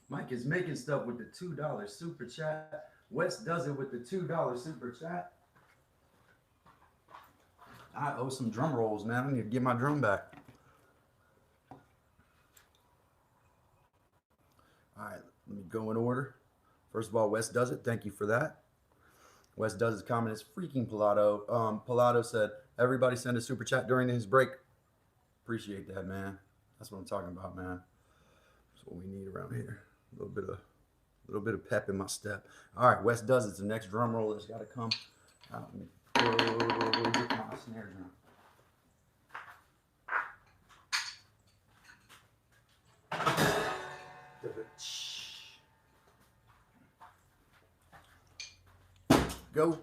Mike is making stuff with the $2 super chat. Wes does it with the $2 super chat. I owe some drum rolls, man. I need to get my drum back. All right, let me go in order. First of all, Wes does it. Thank you for that. Wes does his comment is freaking Pilato. Pilato said, everybody send a super chat during his break. Appreciate that, man. That's what I'm talking about, man. That's what we need around here. A little bit of pep in my step. All right, Wes does it's the next drum roll that's got to come. Let me go get my snare drum. Go.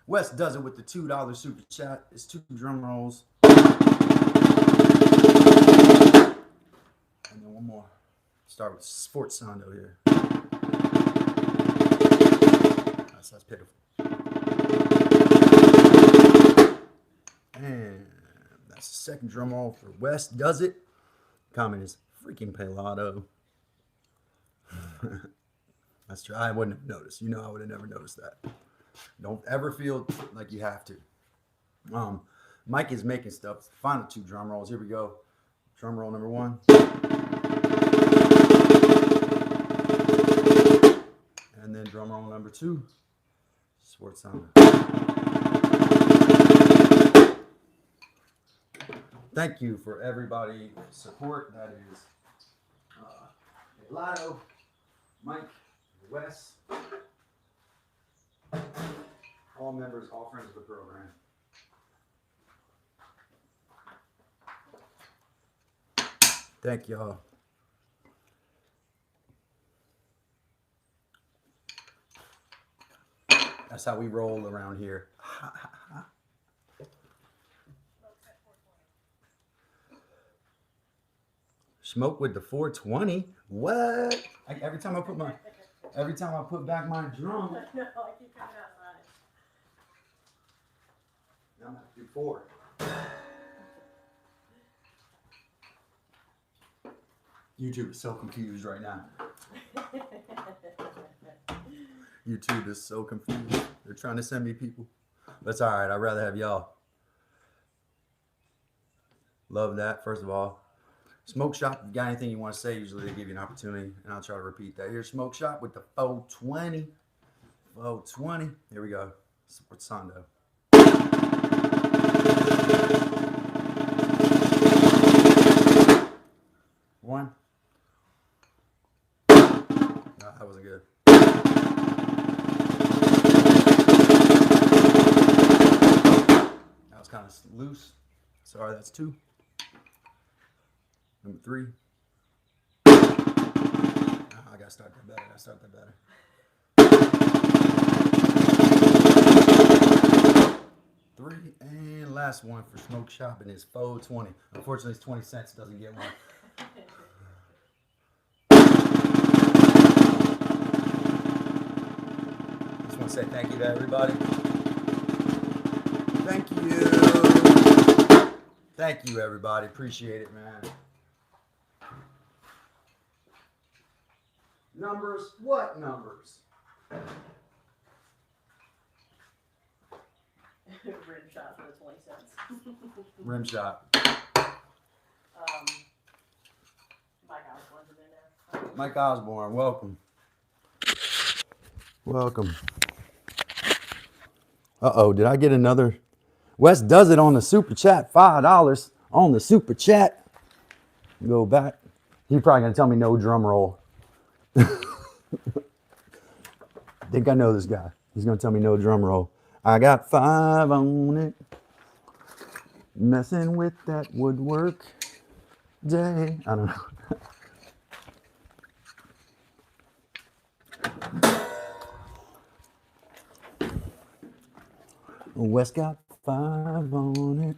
Wes does it with the $2 super chat. It's 2 drum rolls. And then one more. Start with sports sondo here. That's pitiful. And that's the second drum roll for Wes does it. Comment is freaking Pelado. That's true. I wouldn't have noticed. You know, I would have never noticed that. Don't ever feel like you have to. Mike is making stuff. Final 2 drum rolls. Here we go. Drum roll number 1. And then drum roll number 2. Sports sound. Thank you for everybody's support. That is Lotto, Mike, Wes, all members, all friends of the program. Thank y'all. That's how we roll around here. Smoke with the 420. What? Every time I put back my drum. No, I keep coming outside. I'm gonna have to do 4. YouTube is so confused right now. YouTube is so confused. They're trying to send me people. That's all right. I'd rather have y'all. Love that, first of all. Smoke Shop, if you got anything you want to say, usually they give you an opportunity, and I'll try to repeat that. Here's Smoke Shop with the 420. 420. Here we go. Sports sondo. One. No, that wasn't good. That was kind of loose. Sorry, that's 2. Number 3. I gotta start that better. 3, and last one for Smoke Shop, and it's 420. Unfortunately, it's 20 cents. Doesn't get one. Just want to say thank you to everybody. Thank you, everybody. Appreciate it, man. Numbers? What numbers? Rim shot for the 20 cents. Rim shot. Mike Osborne's in there. Mike Osborne, welcome. Welcome. Uh-oh, did I get another? Wes does it on the super chat. $5 on the super chat. Go back. He's probably going to tell me no drum roll. I think I know this guy. He's going to tell me no drum roll. I got 5 on it. Messing with that woodwork day. I don't know. Wes got 5 on it.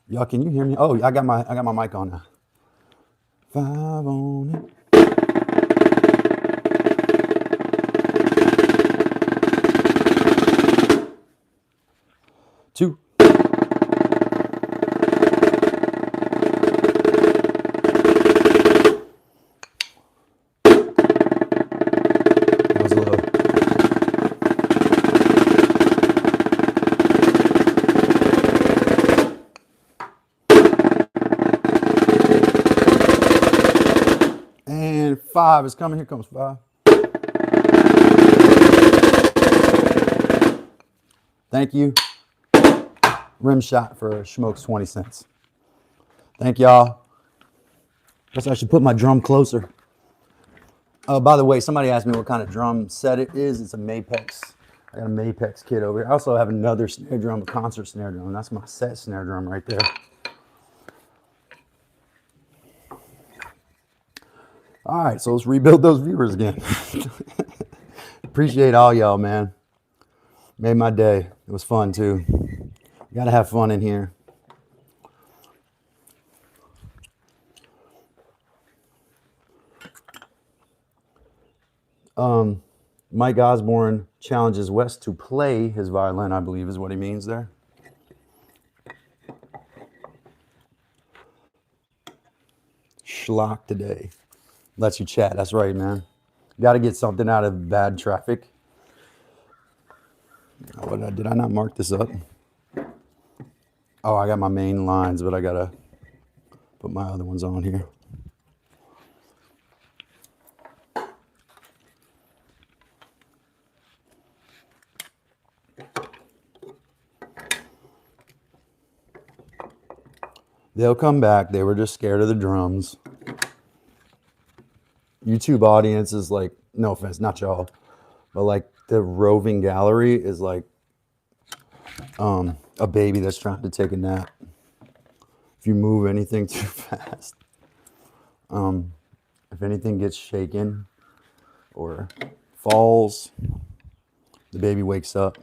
Y'all, can you hear me? Oh, I got my mic on now. 5 on it. Two. That was low. And 5 is coming. Here comes 5. Thank you. Rim shot for Schmoke's 20 cents. Thank y'all. Guess I should put my drum closer. Oh, by the way, somebody asked me what kind of drum set it is. It's a Mapex. I got a Mapex kit over here. I also have another snare drum, a concert snare drum. That's my set snare drum right there. All right, so let's rebuild those viewers again. Appreciate all y'all, man. Made my day. It was fun too. You gotta have fun in here. Mike Osborne challenges Wes to play his violin, I believe is what he means there. Schlock today. Lets you chat. That's right, man. Got to get something out of bad traffic. Did I not mark this up? Oh, I got my main lines, but I got to put my other ones on here. They'll come back. They were just scared of the drums. YouTube audience is like, no offense, not y'all, but like the roving gallery is like a baby that's trying to take a nap. If you move anything too fast, if anything gets shaken or falls, the baby wakes up.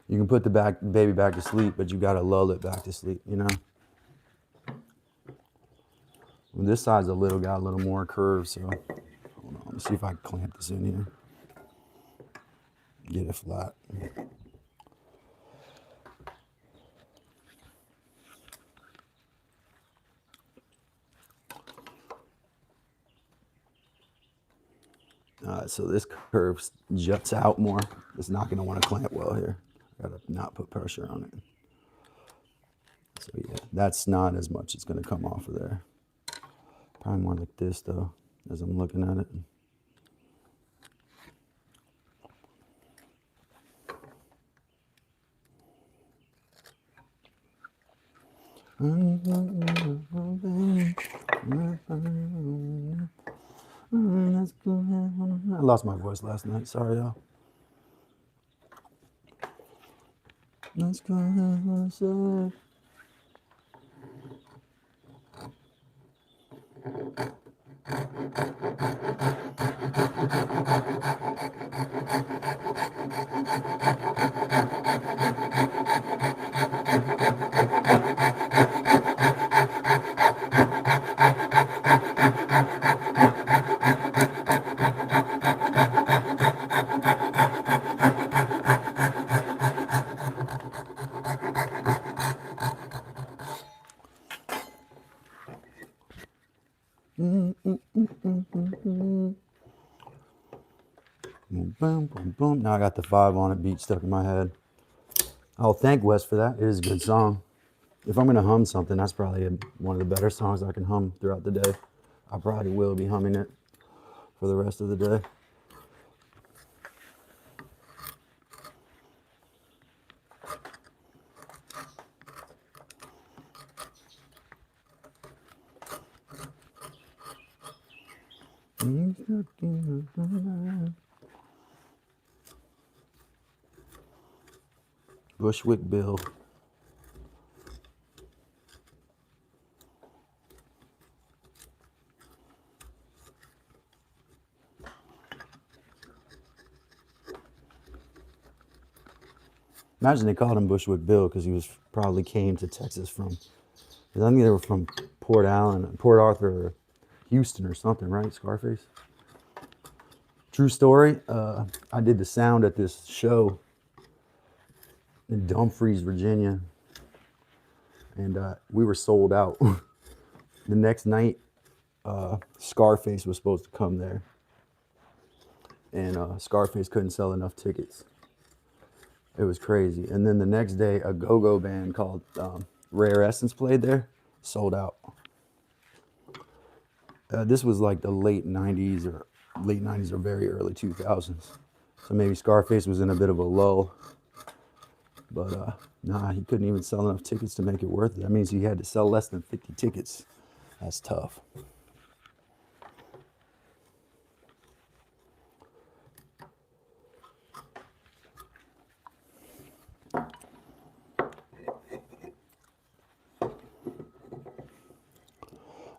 You can put the baby back to sleep, but you got to lull it back to sleep, you know? Well, this side's got a little more curve, so hold on, let me see if I can clamp this in here. Get it flat. So this curve juts out more. It's not going to want to clamp well here. Got to not put pressure on it. So yeah, that's not as much it's going to come off of there. Probably more like this though, as I'm looking at it. I lost my voice last night. Sorry, y'all. Let's go outside. Boom, boom, boom. Now I got the 5 on it beat stuck in my head. I'll thank Wes for that. It is a good song. If I'm going to hum something, that's probably one of the better songs I can hum throughout the day. I probably will be humming it for the rest of the day. Bushwick Bill. Imagine they called him Bushwick Bill because he was probably came to Texas from. 'Cause I think they were from Port Allen, Port Arthur, or Houston or something, right? Scarface. True story. I did the sound at this show in Dumfries, Virginia, and we were sold out. The next night, Scarface was supposed to come there, and Scarface couldn't sell enough tickets. It was crazy. And then the next day, a go-go band called Rare Essence played there, sold out. This was like the late 90s or very early 2000s. So maybe Scarface was in a bit of a lull. But nah, he couldn't even sell enough tickets to make it worth it. That means he had to sell less than 50 tickets. That's tough.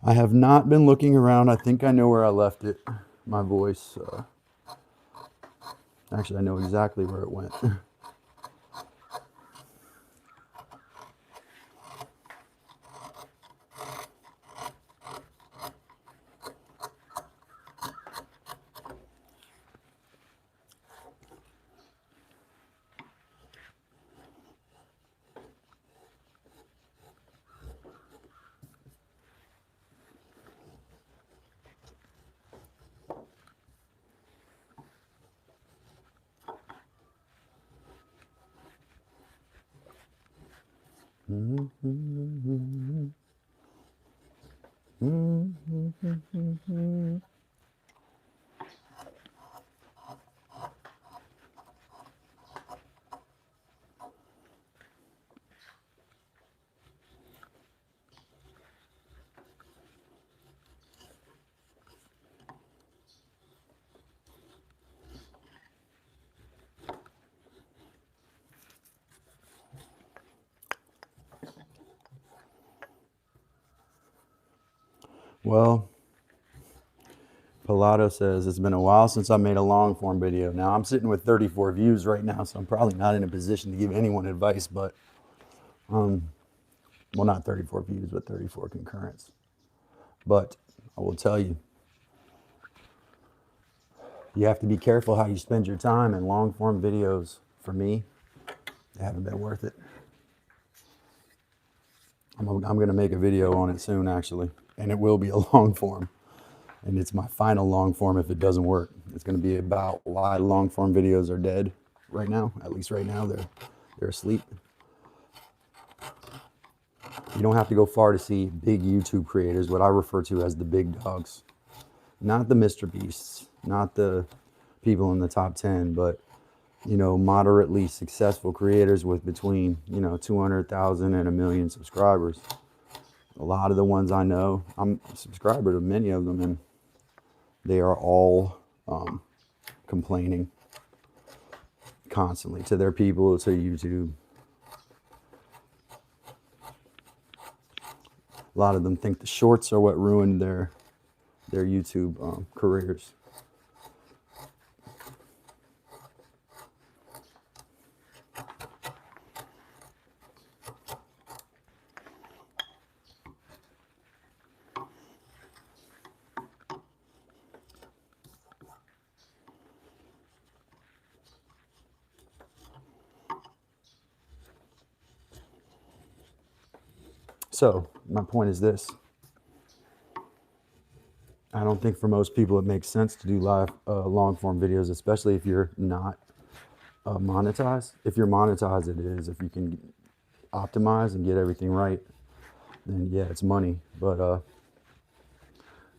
I have not been looking around. I think I know where I left it. My voice. Actually, I know exactly where it went. Well, Pilato says, it's been a while since I made a long form video. Now I'm sitting with 34 views right now, so I'm probably not in a position to give anyone advice, but, well, not 34 views, but 34 concurrents. But I will tell you, you have to be careful how you spend your time, and long form videos, for me, they haven't been worth it. I'm going to make a video on it soon, actually, and it will be a long form. And it's my final long form if it doesn't work. It's going to be about why long form videos are dead right now. At least right now, they're asleep. You don't have to go far to see big YouTube creators, what I refer to as the big dogs. Not the Mr. Beasts, not the people in the top 10, but, you know, moderately successful creators with between, 200,000 and 1 million subscribers. A lot of the ones I know, I'm a subscriber to many of them, and they are all complaining constantly to their people, to YouTube. A lot of them think the shorts are what ruined their YouTube careers. So my point is this. I don't think for most people it makes sense to do live long form videos, especially if you're not monetized. If you're monetized, it is. If you can optimize and get everything right, then yeah, it's money. But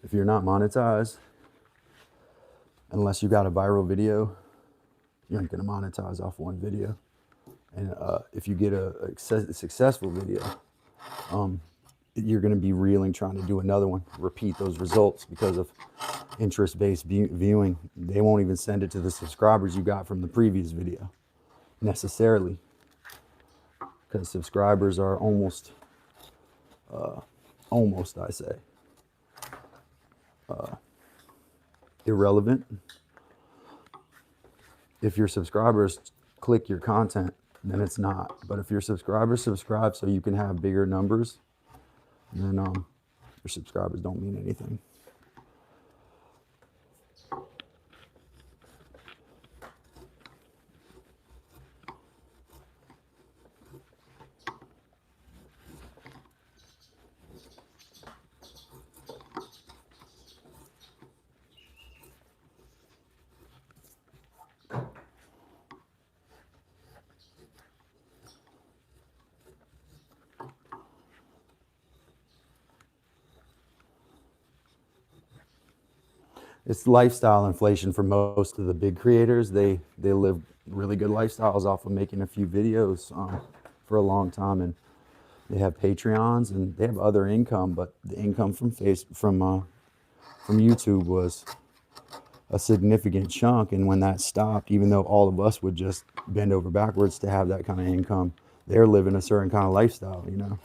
if you're not monetized, unless you got a viral video, you ain't gonna monetize off one video. And if you get a successful video, you're going to be reeling trying to do another one, repeat those results because of interest-based viewing. They won't even send it to the subscribers you got from the previous video necessarily, because subscribers are almost I say, irrelevant. If your subscribers click your content then it's not. But if your subscribers subscribe so you can have bigger numbers, then your subscribers don't mean anything. It's lifestyle inflation for most of the big creators. They live really good lifestyles off of making a few videos for a long time, and they have Patreons and they have other income. But the income from YouTube was a significant chunk, and when that stopped, even though all of us would just bend over backwards to have that kind of income, they're living a certain kind of lifestyle, you know.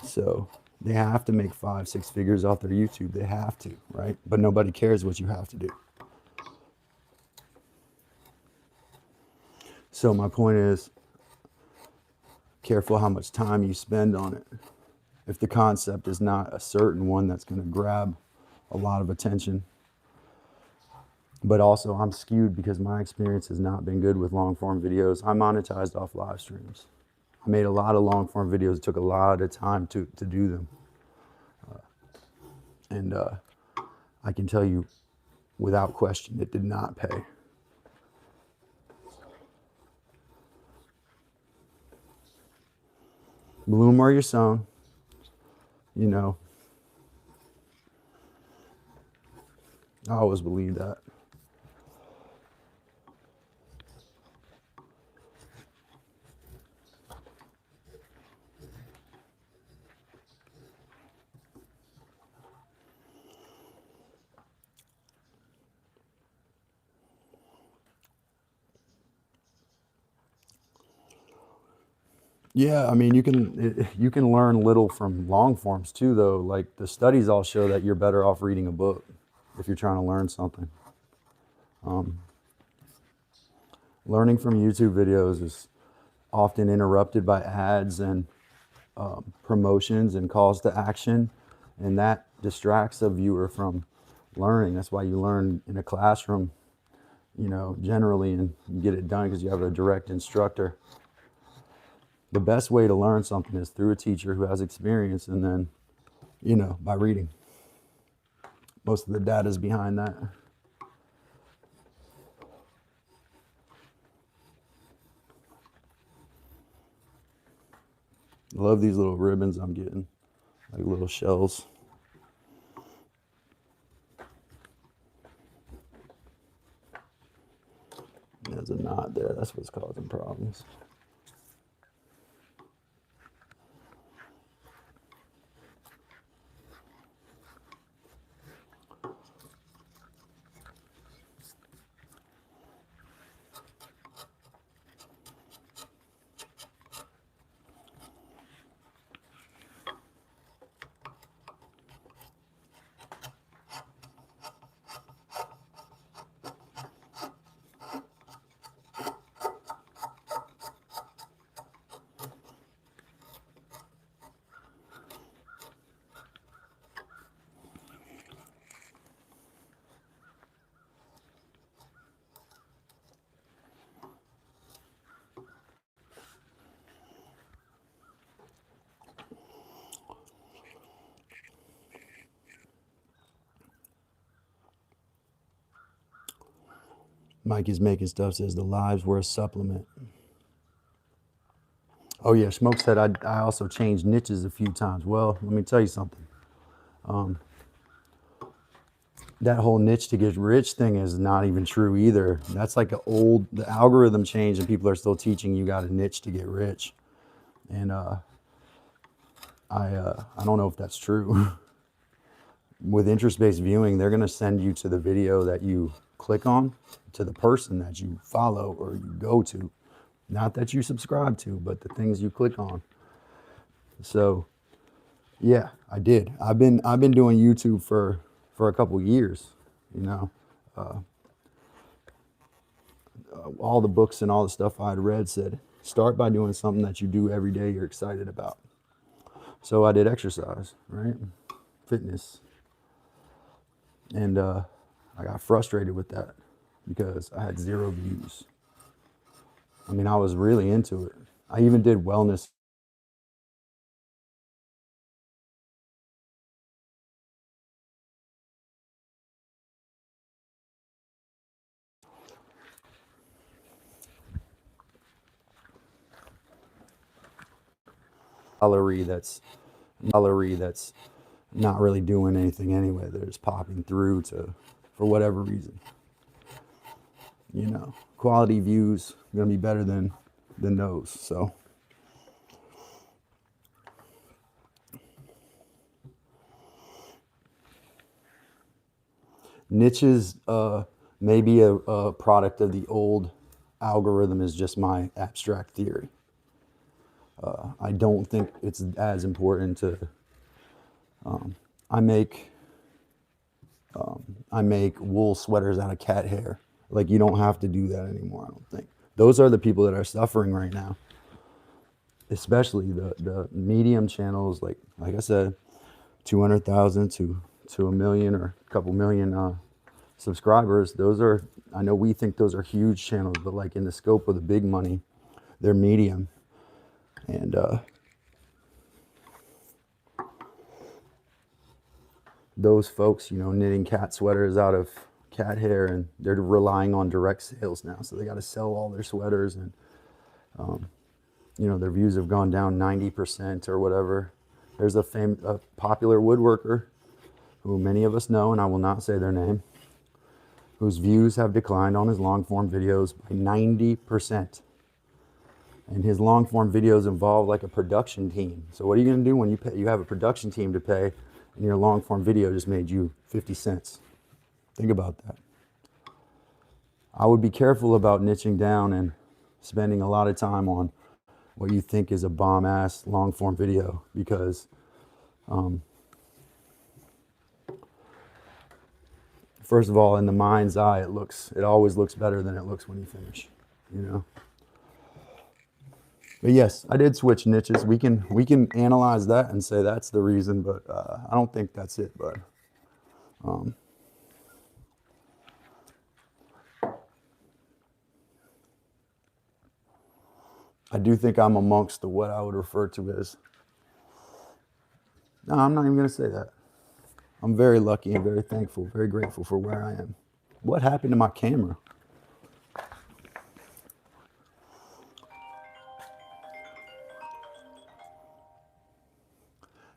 So they have to make 5-6 figures off their YouTube. They have to, right? But nobody cares what you have to do. So my point is, careful how much time you spend on it. If the concept is not a certain one that's going to grab a lot of attention. But also I'm skewed because my experience has not been good with long form videos. I monetized off live streams. I made a lot of long form videos. It took a lot of time to do them. And I can tell you without question, it did not pay. Bloom where you're sown, you know. I always believe that. Yeah, I mean, you can learn little from long forms too, though. Like the studies all show that you're better off reading a book if you're trying to learn something. Learning from YouTube videos is often interrupted by ads and promotions and calls to action, and that distracts a viewer from learning. That's why you learn in a classroom, you know, generally, and you get it done because you have a direct instructor. The best way to learn something is through a teacher who has experience, and then, you know, by reading. Most of the data is behind that. I love these little ribbons I'm getting, like little shells. There's a knot there. That's what's causing problems. Mikey's making stuff, says the lives were a supplement. Oh yeah, Smoke said I also changed niches a few times. Well, let me tell you something. That whole niche to get rich thing is not even true either. That's like the algorithm changed and people are still teaching you got a niche to get rich. And I don't know if that's true. With interest-based viewing, they're gonna send you to the video that you click on, to the person that you follow or you go to. Not that you subscribe to, but the things you click on. So yeah, I did. I've been doing YouTube for a couple years, you know. all the books and all the stuff I had read said, start by doing something that you do every day you're excited about. So I did exercise, right? Fitness. And I got frustrated with that because I had 0 views. I mean, I was really into it. I even did wellness. Gallery that's not really doing anything anyway. They're just popping through to, for whatever reason. You know, quality views gonna be better than those. So niches may be a product of the old algorithm, is just my abstract theory. I don't think it's as important to. I make wool sweaters out of cat hair. Like, you don't have to do that anymore. I don't think those are the people that are suffering right now. Especially the medium channels, like I said, 200,000 to a million or a couple million subscribers. Those are, I know we think those are huge channels, but like in the scope of the big money, they're medium. And those folks, you know, knitting cat sweaters out of cat hair, and they're relying on direct sales now. So they got to sell all their sweaters, and you know, their views have gone down 90% or whatever. There's a popular woodworker who many of us know, and I will not say their name, whose views have declined on his long form videos by 90%. And his long form videos involve like a production team. So what are you going to do when you have a production team to pay, and your long form video just made you 50 cents? Think about that. I would be careful about niching down and spending a lot of time on what you think is a bomb ass long form video, because first of all, in the mind's eye, it always looks better than it looks when you finish, you know. But yes, I did switch niches. We can analyze that and say that's the reason, but I don't think that's it. But I do think I'm amongst the what I would refer to as. No, I'm not even going to say that. I'm very lucky and very thankful, very grateful for where I am. What happened to my camera?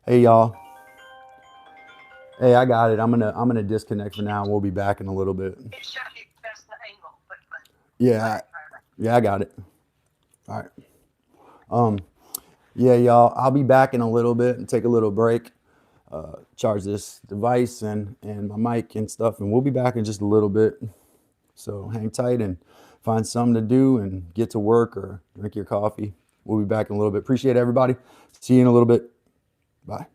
Hey y'all. Hey, I got it. I'm gonna disconnect for now. We'll be back in a little bit. Yeah, yeah, I got it. All right. Yeah, y'all. I'll be back in a little bit and take a little break. Charge this device and my mic and stuff, and we'll be back in just a little bit. So hang tight and find something to do and get to work or drink your coffee. We'll be back in a little bit. Appreciate everybody. See you in a little bit. Bye.